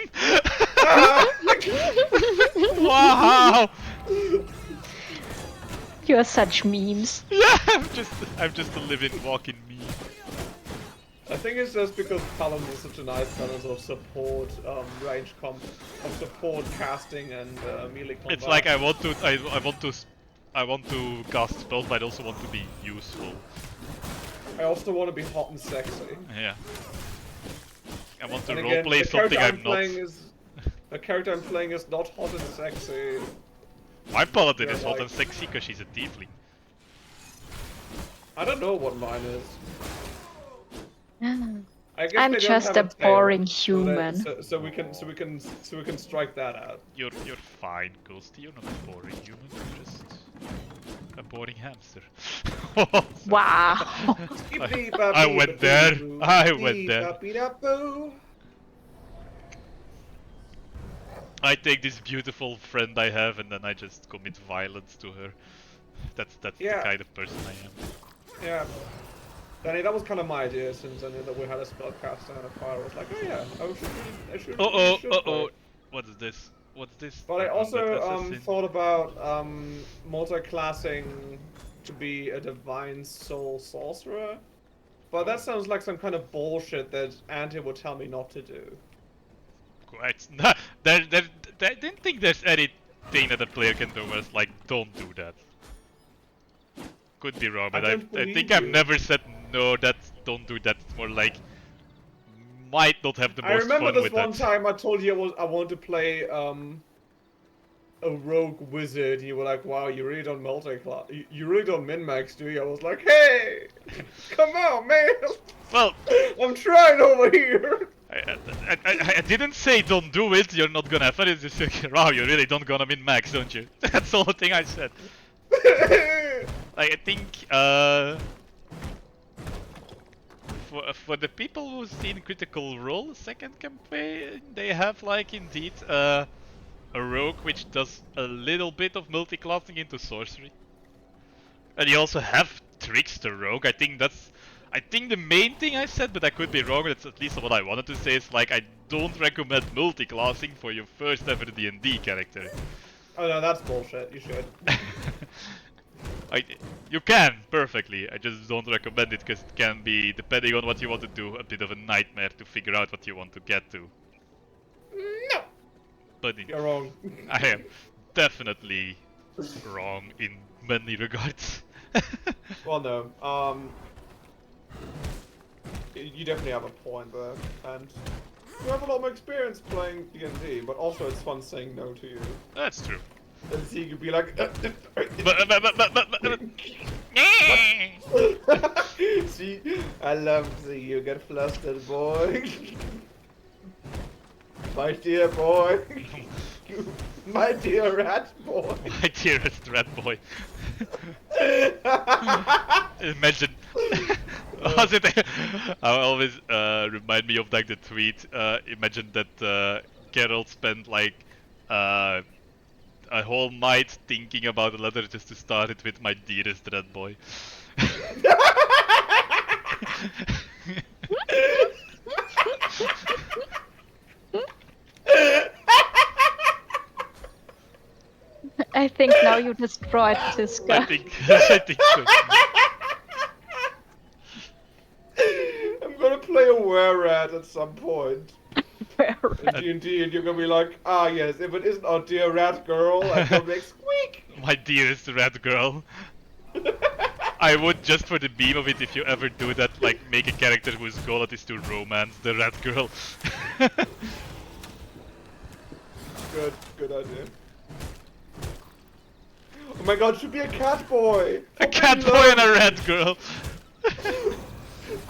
Wow! You are such memes. Yeah, I'm just a living, walking meme. I think it's just because Paladin is such a nice balance of support, range comp, of support casting and melee combat. It's like I want to cast spells, but I also want to be useful. I also want to be hot and sexy. Yeah. I want to And again, roleplay the something character I'm not. The character I'm playing is not hot and sexy. My paladin You're is hot like- and sexy because she's a tiefling. I don't know what mine is. I guess I'm they don't just have a tail, boring so that- human. So we can strike that out. You're fine, Ghosty. You're not a boring human. You're just a boring hamster. Wow. I went there. I went there. I take this beautiful friend I have and then I just commit violence to her. That's the Yeah. kind of person I am. Yeah. Danny, that was kind of my idea since I knew that we had a spellcaster and a fire. I was like, oh yeah, I should play. What is this? What's this? But I An also undead assassin? thought about multi-classing to be a divine soul sorcerer. But that sounds like some kind of bullshit that Auntie would tell me not to do. Quite. I didn't think there's anything that a player can do where it's like, don't do that. Could be wrong, but I think I've never said no, don't do that. It's more like, might not have the most I remember fun this with one that. time I told you I want to play a rogue wizard, and you were like, "Wow, you really don't multi-class, you really don't min-max, do you?" I was like, "Hey, come on, man! Well, I'm trying over here." I didn't say don't do it. You're not gonna have fun. It's just like, wow, you really don't gonna min max, don't you? That's the whole thing I said. Like I think for the people who've seen Critical Role second campaign, they have like indeed a rogue which does a little bit of multi-classing into sorcery. And you also have Trickster Rogue. I think the main thing I said, but I could be wrong. That's at least what I wanted to say. Is like I don't recommend multi-classing for your first ever D&D character. Oh no, that's bullshit. You should. You can perfectly. I just don't recommend it because it can be, depending on what you want to do, a bit of a nightmare to figure out what you want to get to. No. But You're wrong. I am definitely wrong in many regards. Well, no. You definitely have a point there, and you have a lot more experience playing D&D, but also it's fun saying no to you. That's true. And so you could be like, see, I love to see you get flustered, boy. My dear boy. My dear rat boy. My dearest rat boy. Imagine. Was it? I always remind me of like the tweet. Imagine that Geralt spent like a whole night thinking about a letter just to start it with my dearest red boy. I think now you destroyed I Siska. think so. I'm gonna play a were-rat at some point. In D&D, and you're gonna be like, ah yes, if it isn't our dear rat girl, I'm gonna make squeak! My dearest red girl. I would, just for the beam of it, if you ever do that, like make a character whose goal it is to romance the red girl. Good idea. Oh my god, it should be a cat boy! A cat boy and a red girl.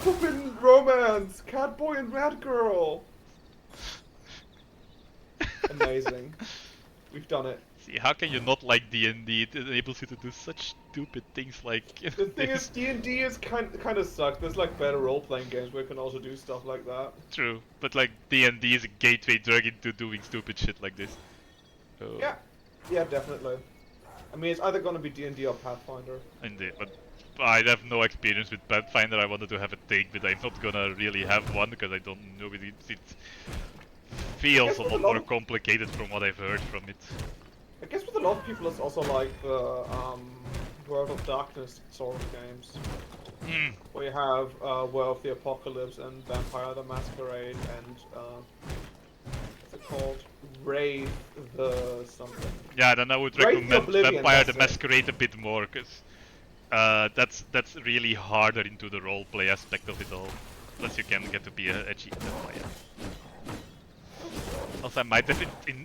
Open romance! Cat boy and rat girl! Amazing. We've done it. See, how can you not like D&D? It enables you to do such stupid things like The thing is, D&D is kind of sucks. There's like better role-playing games where you can also do stuff like that. True, but like D&D is a gateway drug into doing stupid shit like this. So, Yeah, definitely. I mean, it's either gonna be D&D or Pathfinder. indeed, but I have no experience with Pathfinder. I wanted to have a take, but I'm not gonna really have one because I don't know it. It feels a lot more complicated from what I've heard from it. I guess with a lot of people, it's also like the World of Darkness sort of games. Where you have World of the Apocalypse and Vampire the Masquerade and what's it called? Wraith the something. Yeah, then I would Wraith the recommend Oblivion, Vampire the that's it. Masquerade a bit more, because that's really harder into the roleplay aspect of it all. Plus you can get to be a edgy vampire. Also, I might have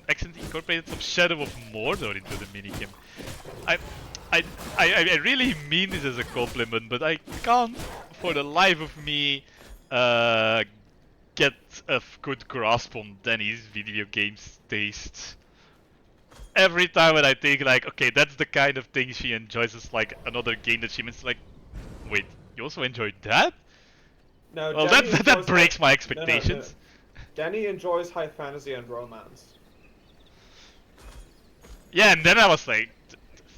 accidentally incorporated some Shadow of Mordor into the minigame. I really mean this as a compliment, but I can't, for the life of me, get a good grasp on Danny's video games taste. Every time when I think like, okay, that's the kind of thing she enjoys, it's like another game that she means like, wait, you also enjoyed that? No, Well, Danny that enjoys breaks my No, expectations. Danny enjoys high fantasy and romance. Yeah, and then I was like,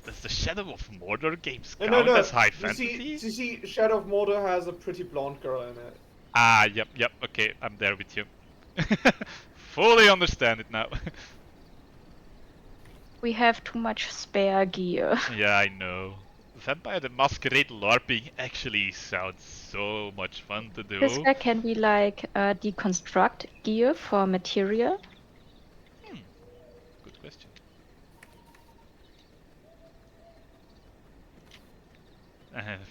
does the Shadow of Mordor games No, count no, no. as high Do fantasy? you see, Shadow of Mordor has a pretty blonde girl in it. Ah, yep, okay, I'm there with you. Fully understand it now. We have too much spare gear. Yeah, I know. Vampire the Masquerade LARPing actually sounds so much fun to This do. way, can we like deconstruct gear for material? Hmm, good question.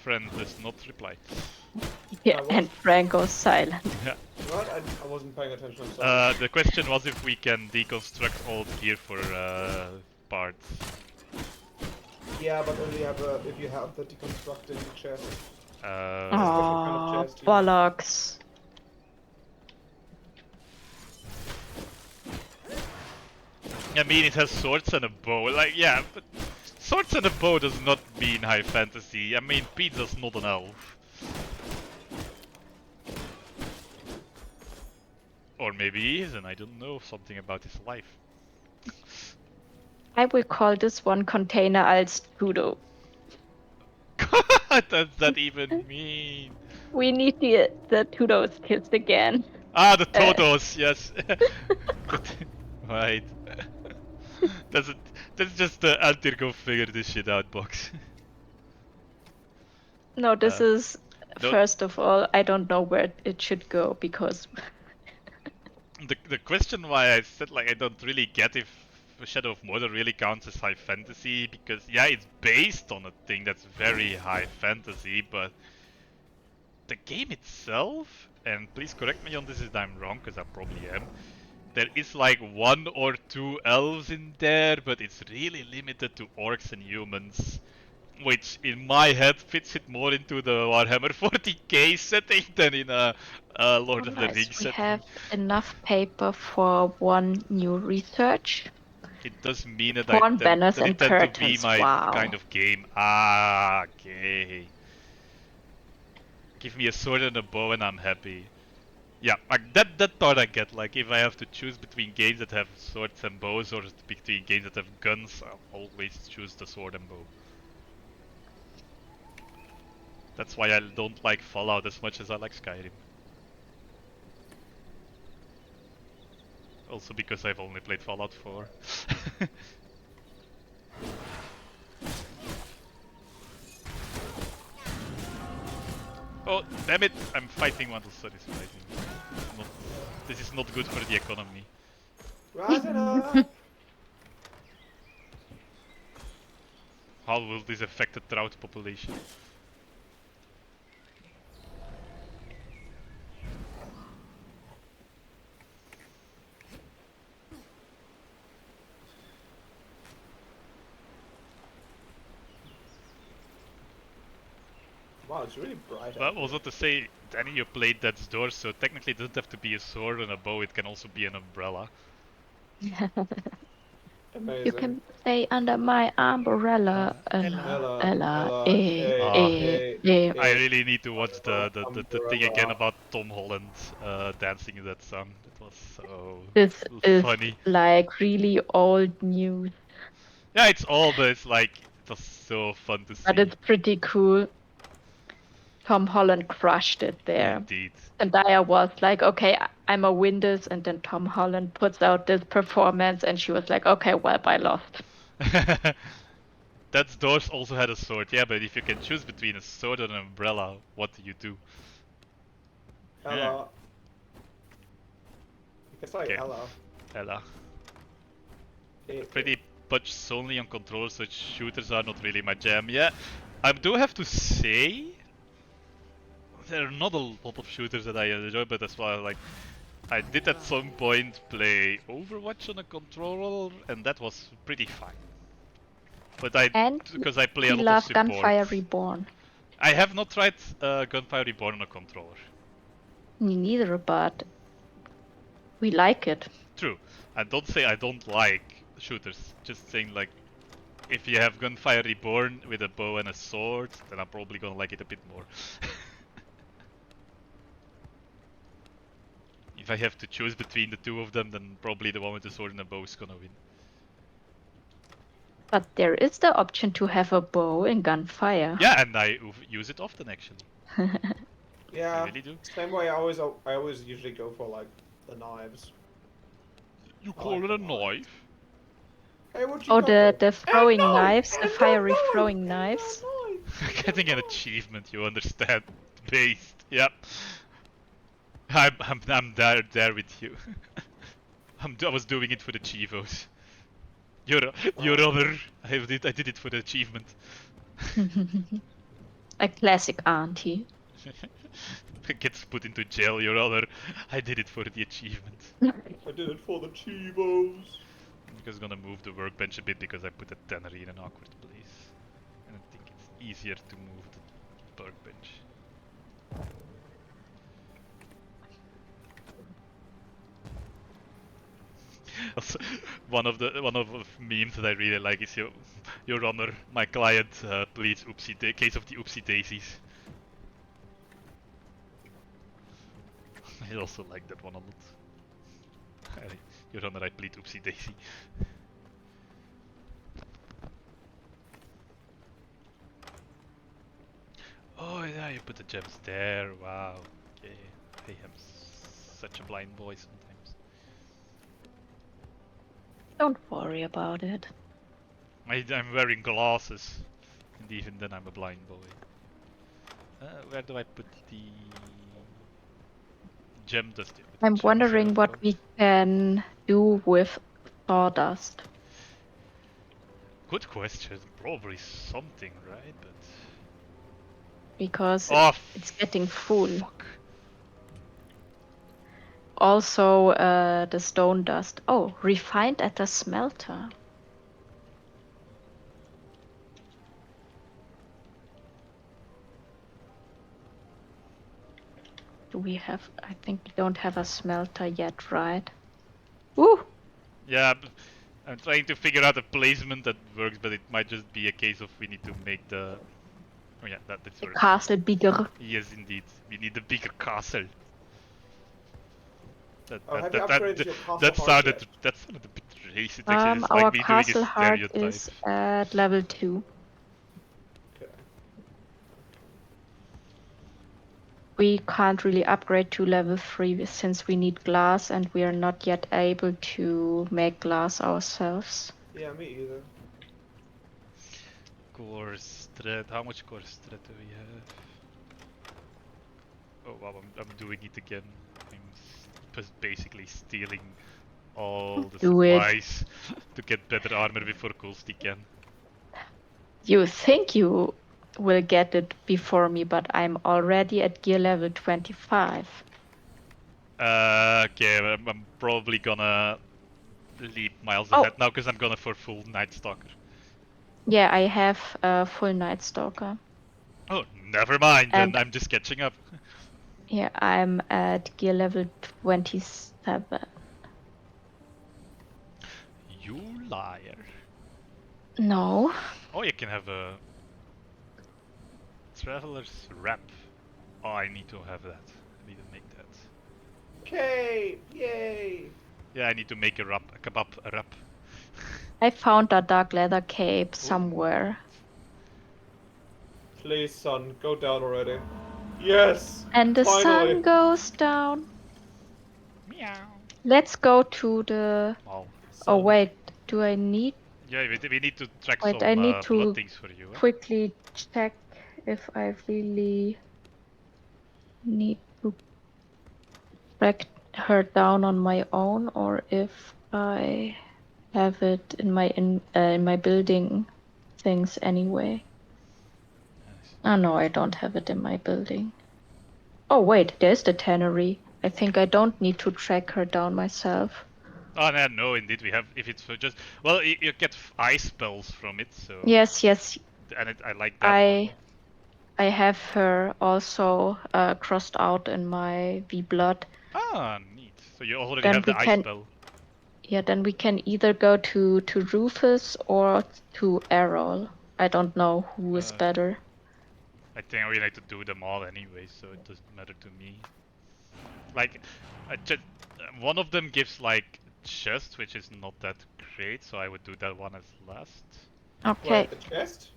Friend does not reply. Yeah, What? and Frank goes silent. What? I wasn't paying attention. I'm sorry. The question was if we can deconstruct old gear for parts. Yeah, but only have if you have the deconstructing chest. Uh, It's a special kind of Oh, chest, you know. bollocks. I mean, it has swords and a bow. Like, yeah, but swords and a bow does not mean high fantasy. I mean, pizza's not an elf. Or maybe he is, and I don't know something about his life. I will call this one container als Judo. What does that even mean? We need the Tudo skills again. Ah, the Uh, Totos, yes. Right. That's, a, that's just the Antir figure this shit out box. No, this Uh, is no, first of all, I don't know where it should go because the question why I said like I don't really get if Shadow of Mordor really counts as high fantasy, because yeah, it's based on a thing that's very high fantasy, but the game itself, and please correct me on this if I'm wrong, because I probably am, there is like one or two elves in there, but it's really limited to orcs and humans, which in my head fits it more into the Warhammer 40k setting than in a Lord of the otherwise Rings we setting. have enough paper for one new research. It does mean that Horn banners that it and tend to be curtains. my kind Wow. of game. Ah, okay. Give me a sword and a bow and I'm happy. Yeah, like that part I get. Like if I have to choose between games that have swords and bows or between games that have guns, I'll always choose the sword and bow. That's why I don't like Fallout as much as I like Skyrim. Also because I've only played Fallout 4. Oh, damn it! I'm fighting one to satisfy me. Not, this is not good for the economy. Rising up. How will this affect the trout population? Wow, it's really bright But out also here. to say, Danny, you played Death's Door, so technically it doesn't have to be a sword and a bow, it can also be an umbrella. You Amazing. can stay under my umbrella, Ella, Ella, Ella, Ella, Ah, eh. I eh, really need to watch the thing again umbrella. about Tom Holland dancing in that song. That was so This is funny. like really old news, Yeah, it's all, but it's like, it was so fun to but see. it's pretty cool. Tom Holland crushed it there. Indeed. Zendaya was like, okay, I'm a win this, and then Tom Holland puts out this performance, and she was like, okay, well, I lost. That Doors also had a sword, yeah, but if you can choose between a sword and an umbrella, what do you do? Ella. It's like Okay, Ella. Ella. Eh, Pretty much solely on controllers, so shooters are not really my jam. Yeah, I do have to say, there are not a lot of shooters that I enjoy, but as well, like, I did at some point play Overwatch on a controller, and that was pretty fine. But And because I play a we lot of love support. Gunfire Reborn. I have not tried Gunfire Reborn on a controller. Me neither, but we like it. True. I don't say I don't like shooters. Just saying like, if you have Gunfire Reborn with a bow and a sword, then I'm probably gonna like it a bit more. If I have to choose between the two of them, then probably the one with the sword and the bow is gonna win. But there is the option to have a bow in gunfire. Yeah, and I use it often actually. Yeah. I really do. Same way. I always usually go for like the knives. You I call like it the a knives. knife? Hey, what you Oh, got there? the And throwing knife! knives, the And fiery that knife! throwing knives. And that knife! Getting an achievement, you understand? Based. Yep. I'm there with you. I was doing it for the Chivos. Your honor, I did it for the achievement. A classic auntie. Gets put into jail, your honor. I did it for the achievement. I did it for the Chivos. I'm just gonna move the workbench a bit because I put a tannery in an awkward place. And I think it's easier to move the workbench. Also, one of the memes that I really like is your honor, my client pleads case of the oopsie daisies. I also like that one a lot. Your honor, I plead oopsie daisy. Oh yeah, you put the gems there. Wow. Okay. I am such a blind boy sometimes. Don't worry about it. I'm wearing glasses, and even then I'm a blind boy. Where do I put the gem dust? Yeah, with the I'm gems there, wondering of what course. we can do with sawdust. Good question. Probably something, right? But Because oh, it's getting full. fuck. Also, the stone dust. Oh, refined at the smelter. Do we have? I think we don't have a smelter yet, right? Woo! Yeah, I'm trying to figure out a placement that works, but it might just be a case of we need to make the. Oh yeah, that's The where. castle bigger. Yes, indeed. We need a bigger castle. That Oh, that have you that that upgraded your castle that heart sounded yet? that sounded a bit racist. Actually, it's like Our me doing a castle heart stereotype. is at level 2. Okay. We can't really upgrade to level 3 since we need glass and we are not yet able to make glass ourselves. Yeah, me either. Core strat. How much core strat do we have? Oh wow, I'm doing it again. I'm just basically stealing all the Do it. supplies to get better armor before Kulsti can. You think you will get it before me, but I'm already at gear level 25. Okay, I'm probably gonna leap miles Oh. ahead now because I'm gonna for full Night Stalker. Yeah, I have a full Night Stalker. Oh, never mind, then And I'm just catching up. yeah, I'm at gear level 27. You liar. No. Oh, you can have a Traveler's Wrap. Oh, I need to have that. I need to make that. Okay, yay! Yeah, I need to make a wrap, a kebab, a wrap. I found a dark leather cape Ooh. somewhere. Please, son, go down already. Yes! And the Finally! sun goes down. Meow. Let's go to the... Wow. Oh, Sun. wait. Do I need... Yeah, we need to track Wait, some I need blood to things for you. Eh? quickly check if I really need to track her down on my own or if I have it in my building things anyway. Nice. Oh no, I don't have it in my building. Oh wait, there's the tannery. I think I don't need to track her down myself. Oh no, indeed we have. If it's for just you get ice spells from it, so Yes, and I like that one. I have her also crossed out in my V blood. Ah, neat. So you already Then have we the ice can spell. then we can either go to Rufus or to Errol. I don't know who is better. I think we need to do them all anyway, so it doesn't matter to me. Like, one of them gives like chest, which is not that great, so I would do that one as last. Okay. Wait, the chest?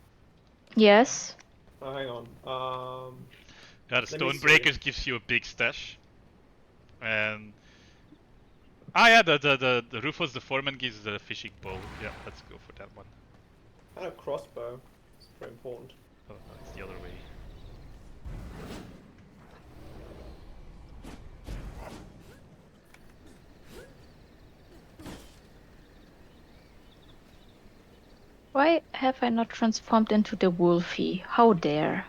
Yes. Oh, hang on. Yeah, the Let me see. Stonebreakers gives you a big stash. And yeah, the Rufus the Foreman gives the fishing bowl. Yeah, let's go for that one. And a crossbow. It's very important. Oh no, it's the other way. Why have I not transformed into the Wolfie? How dare?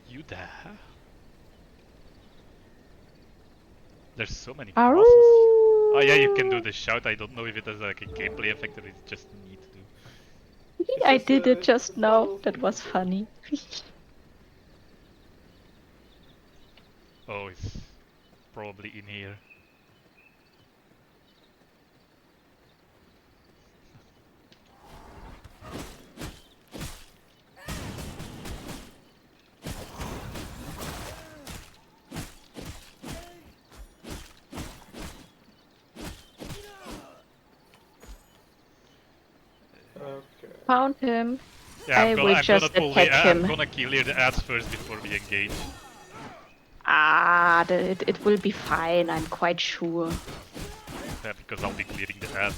You there? There's so many Aroo! bosses. Oh yeah, you can do the shout. I don't know if it has like a gameplay effect or it's just neat to do. I just did a- it it's just a now. puzzle That thing was to do. funny. Oh, it's probably in here. Okay. Found him. Yeah, I will I'm gonna just pull the. attack I'm him. gonna kill the ads first before we engage. It will be fine. I'm quite sure. Yeah, because I'll be clearing the ads.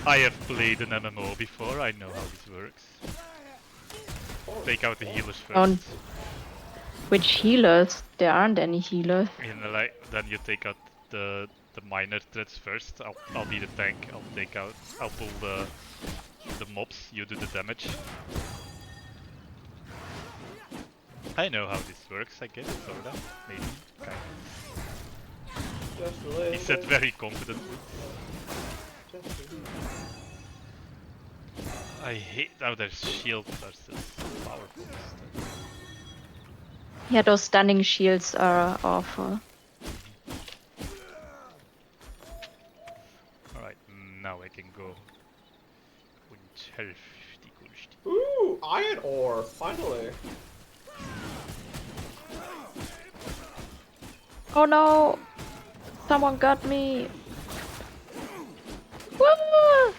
I have played an MMO before. I know how this works. Take out the healers first. Don't. Which healers? There aren't any healers. Then you take out the minor threats first. I'll be the tank. I'll pull the mobs. You do the damage. I know how this works. I guess sorta, maybe, kind of. Just a little He said bit. very confidently. Just a little bit. I hate how their shields are so powerful. Yeah, those stunning shields are awful. Alright, now I can go. Und Hälfte Kunst. Ooh, iron ore, finally. Oh no! Someone got me! Woo!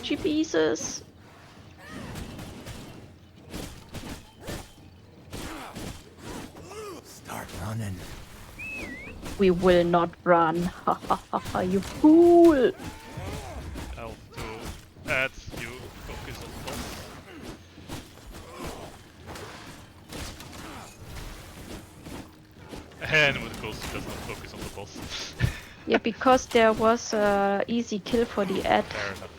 Jesus! Start running. We will not run. Ha ha ha ha, you fool! I'll do ads, you focus on boss. And with Ghost does not focus on the boss. Yeah, because there was a easy kill for the ad. Fair enough.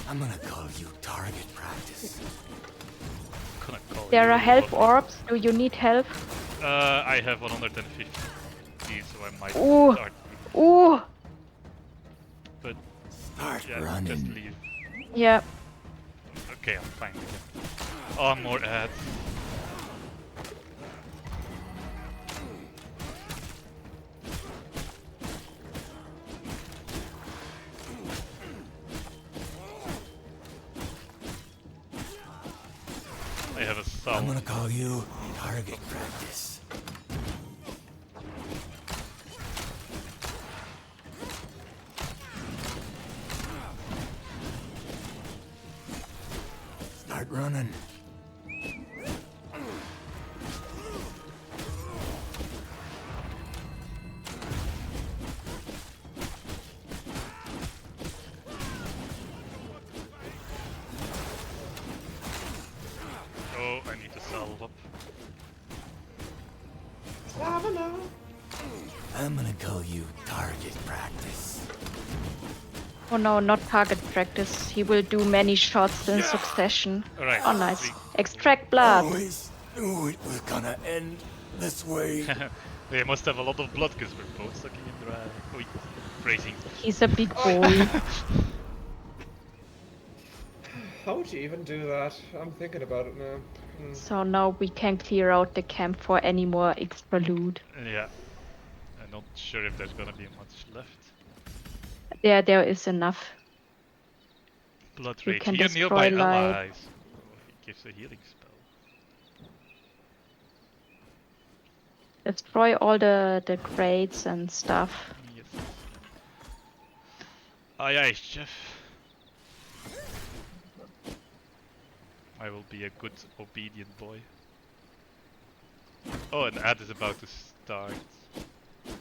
I'm gonna call you target practice. Gonna call There you are health what? orbs. Do you need help? I have 150, so I might Ooh. start. Ooh! But Start yeah, just running. leave. Yeah. Okay, I'm fine again. Oh, more ads. I have a I'm sound. gonna call you target practice. Start running. Oh, I need to salve up. Stamina. I'm gonna call you target practice. Oh no, not target practice. He will do many shots in succession. Alright. Oh nice. Extract blood. Always knew it was gonna end this way. They must have a lot of blood because we're both sucking in dry. Wait, phrasing. He's a big boy. How would you even do that? I'm thinking about it now. So now we can clear out the camp for any more extra loot. Yeah. I'm not sure if there's gonna be much left. There is enough. Blood We Rage. can Heal nearby destroy light. allies. Oh, he gives a healing spell. Destroy all the crates and stuff. Yes. Aye aye, chef. I will be a good, obedient boy. Oh, and ad is about to start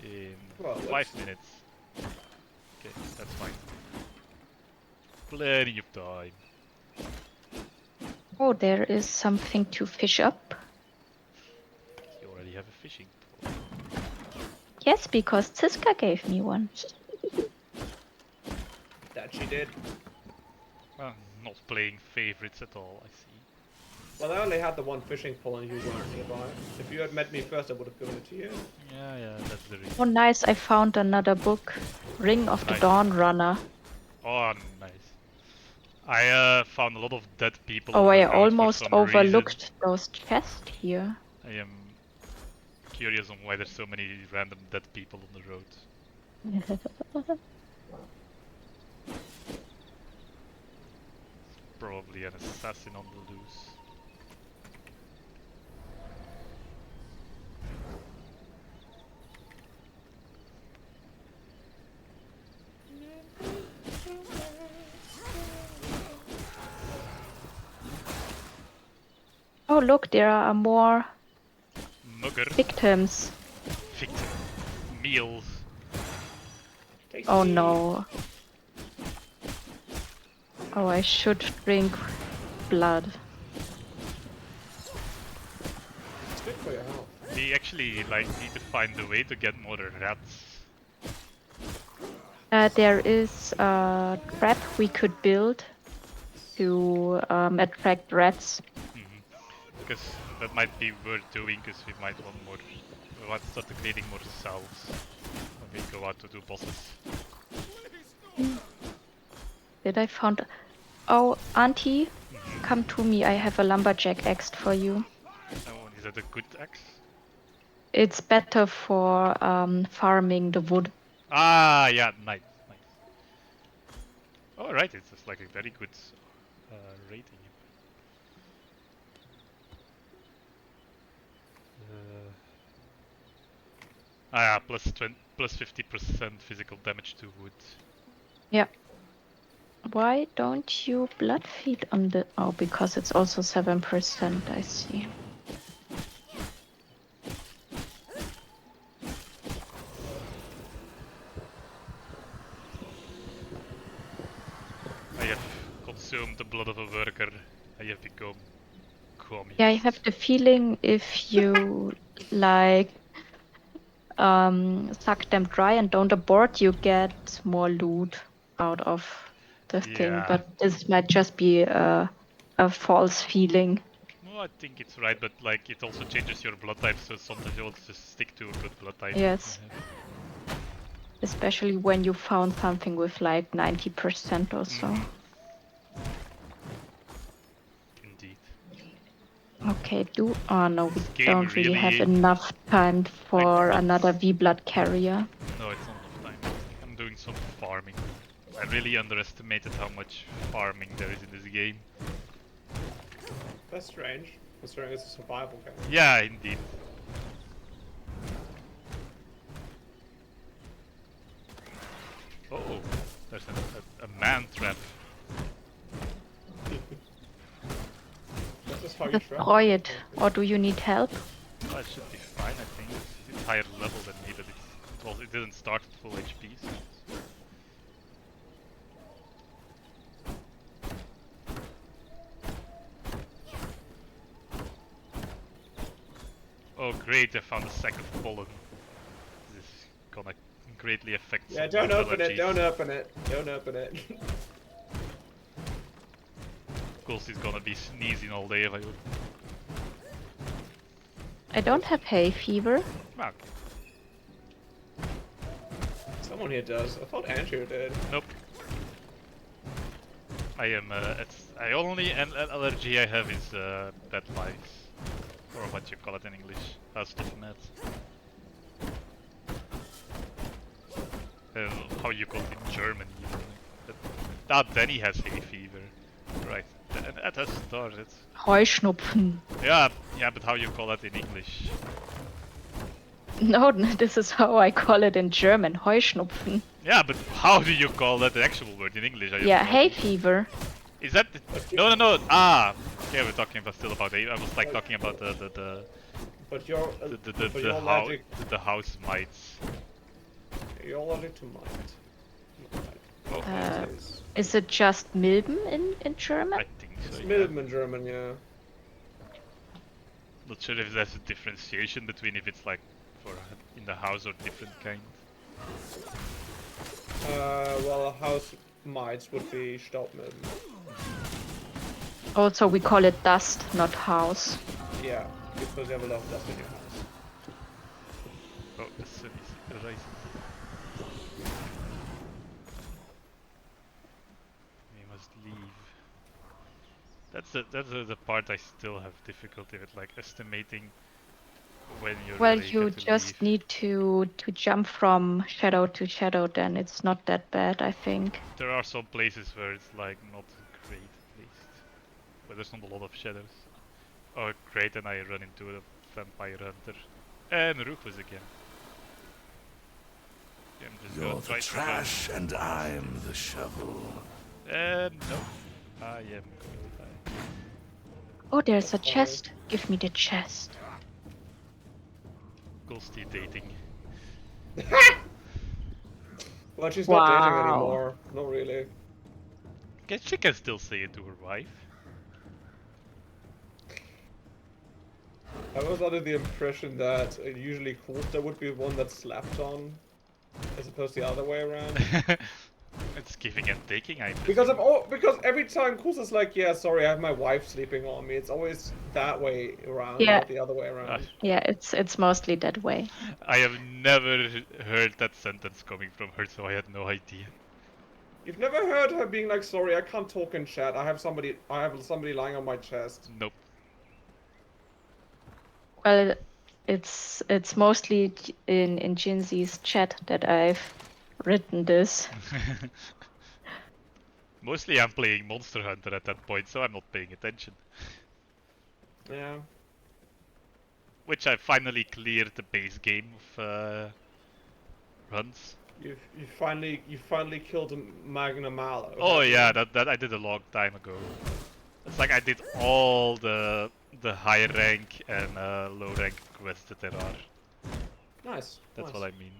in Well, 5 minutes. Okay, that's fine. Plenty of time. Oh, there is something to fish up. You already have a fishing pole. Yes, because Ziska gave me one. That she did. Well, not playing favorites at all, I see. Well, I only had the one fishing pole and you weren't nearby. If you had met me first, I would have given it to you. Yeah, that's the reason. Oh, nice! I found another book, Ring of the Nice. Dawn Runner. Oh, nice. I found a lot of dead people Oh, on the I road for almost some overlooked those chests here. reason. I am curious on why there's so many random dead people on the road. Probably an assassin on the loose. Oh, look, there are more Mugger. victims. Victim. Meals. Tasty. Oh no. Oh, I should drink blood. It's good for your health. We actually need to find a way to get more rats. There is a trap we could build to attract rats. Because that might be worth doing, because we might want more. We want to start creating more cells when we go out to do bosses. Did I found? Oh, Auntie, come to me. I have a lumberjack axe for you. Oh, is that a good axe? It's better for farming the wood. Ah, yeah, nice. Oh, right, it's just like a very good rating. Yeah, plus 50% physical damage to wood. Yeah. Why don't you blood feed on the? Oh, because it's also 7%. I see. I have consumed the blood of a worker. I have become communist. Yeah, I have the feeling if you like suck them dry and don't abort, you get more loot out of the thing. Yeah. But this might just be a false feeling. No, I think it's right, but like it also changes your blood type, so sometimes you want to just stick to a good blood type. Yes. Especially when you found something with like 90% or so. Indeed. Okay, oh no, we This game don't really have really- enough time for Like, another V-Blood carrier. No, it's not enough time. I'm doing some farming. I really underestimated how much farming there is in this game. That's strange, considering it's a survival game. Yeah, indeed. Oh, there's a man trap. That's just how you trap. Destroy it, or do you need help? Oh, it should be fine, I think. It's higher level than me, but it didn't start at full HP. So oh great, I found a second pollen. This is gonna greatly affect Yeah, some don't open it, allergies. don't open it, don't open it. Of course he's gonna be sneezing all day if I would. I don't have hay fever. Ah, Someone here does. I thought Andrew did. nope. I am, I only an allergy I have is bad lice. Or what you call it in English. Stuff meds. How you call it in German even. Danny has hay fever. and that has started. Heuschnupfen. Yeah, yeah, but how you call that in English? No, this is how I call it in German. Heuschnupfen. Yeah, but how do you call that the actual word in English? I have Yeah, no hay idea. fever. Is that no, no, no? Ah, okay, we're talking about still about I was like talking about But you're but the you're house allergic. the house mites. You're allergic to mite. Oh, Is it just Milben in German? I think so. It's Yeah. Milben in German, yeah. Not sure if there's a differentiation between if it's like for in the house or different kind. Well, house mites would be Staubmilben. Also, we call it dust, not house. Yeah, because you have a lot of dust in your house. Oh, the sun is rising. We must leave. That's the part I still have difficulty with, like estimating when you're Well, ready you to just leave. need to jump from shadow to shadow, then it's not that bad, I think. There are some places where it's like not great, at least, where there's not a lot of shadows. Oh, great! And I run into a vampire hunter and Rufus again. I'm just You're gonna the try to run. trash and I'm the shovel. No, I am going to die. Oh, there's a That's fine. chest. Give me the chest. Ghosty dating. Well, she's not dating Wow. anymore. Not really. Guess she can still say it to her wife. I was under the impression that usually Coulter would be one that slapped on, as opposed to the other way around. It's giving and taking, I Because presume. because every time Coulter's like, yeah, sorry, I have my wife sleeping on me. It's always that way around, Yeah, not the other way around. yeah, it's mostly that way. I have never heard that sentence coming from her, so I had no idea. You've never heard her being like, sorry, I can't talk in chat. I have somebody lying on my chest. Nope. Well, it's mostly in Jinzi's chat that I've written this. Mostly I'm playing Monster Hunter at that point, so I'm not paying attention. Yeah. Which I finally cleared the base game of runs. You finally killed a Magna Malo. Oh haven't yeah, you? that I did a long time ago. It's like I did all the high rank and low rank quests that there are. Nice. That's nice. what I mean.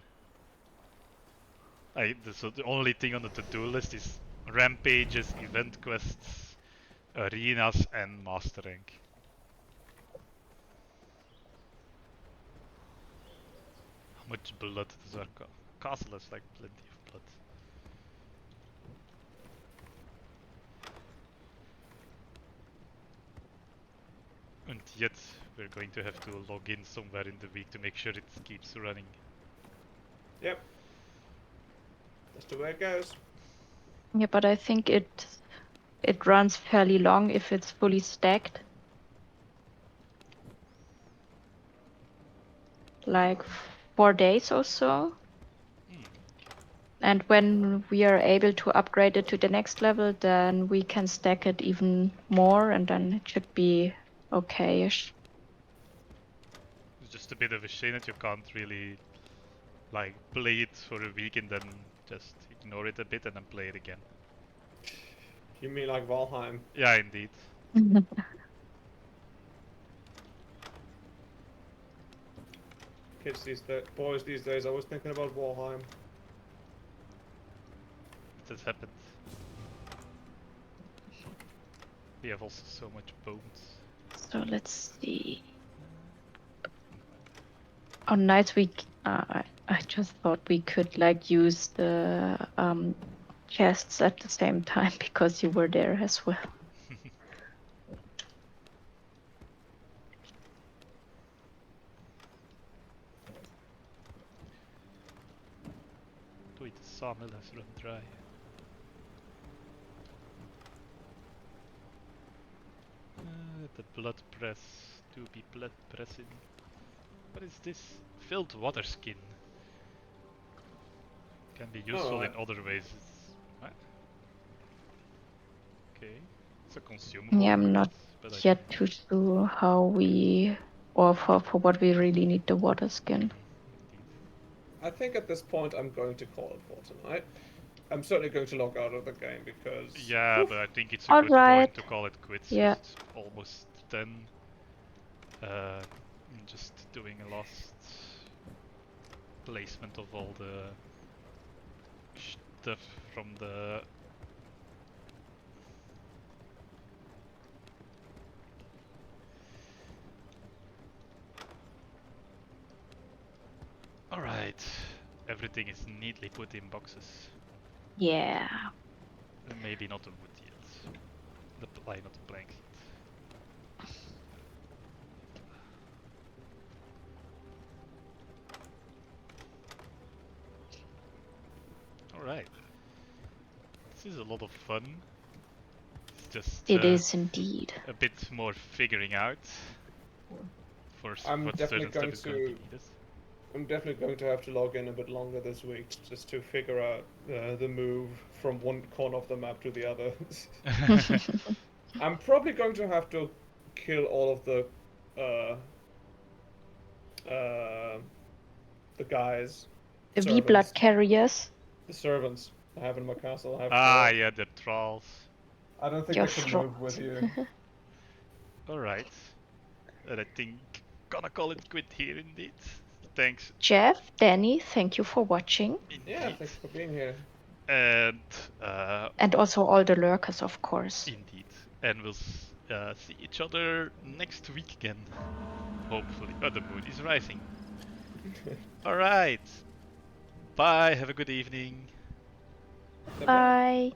So the only thing on the to-do list is rampages, event quests, arenas, and master rank. How much blood does our castle has? Like plenty of blood. And yet we're going to have to log in somewhere in the week to make sure it keeps running. Yep. That's the way it goes. Yeah, but I think it runs fairly long if it's fully stacked. Like 4 days or so. And when we are able to upgrade it to the next level, then we can stack it even more, and then it should be okay-ish. It's just a bit of a shame that you can't really like play it for a week and then just ignore it a bit and then play it again. You mean like Valheim? Yeah, indeed. Boys these days, always thinking about Valheim. It has happened. We have also so much bones. So let's see. On nights I just thought we could like use the chests at the same time because you were there as well. Wait, the sawmill has run dry. The blood press to be blood pressing. What is this? Filled water skin. Can be useful in other ways. What? Okay. It's a consumable. Yeah, I'm not but I yet too sure how we, or for what we really need the water skin. Indeed. I think at this point I'm going to call it for tonight. I'm certainly going to log out of the game because. Yeah, but I think it's a All good right. point to call it quits. 'Cause Yeah. it's almost 10. Just doing a last placement of all the stuff from the. Alright, everything is neatly put in boxes. Yeah. Maybe not the wood yet. Not the planks yet. Alright. This is a lot of fun. It's just It is indeed. a bit more figuring out for I'm what definitely certain stuff going is going to be to. needed. I'm definitely going to have to log in a bit longer this week just to figure out the move from one corner of the map to the other. I'm probably going to have to kill all of the guys. The V servants, blood carriers. the servants I have in my castle. I have Ah, four. yeah, the trolls. I don't think Your I can move with you. Alright. And I think gonna call it quit here indeed. Thanks Jeff, Danny, thank you for watching. Yeah, indeed. thanks for being here. And And also all the lurkers, of course. indeed. And we'll see each other next week again. Hopefully. Oh, the moon is rising. Alright. Bye. Have a good evening. Bye-bye. Bye.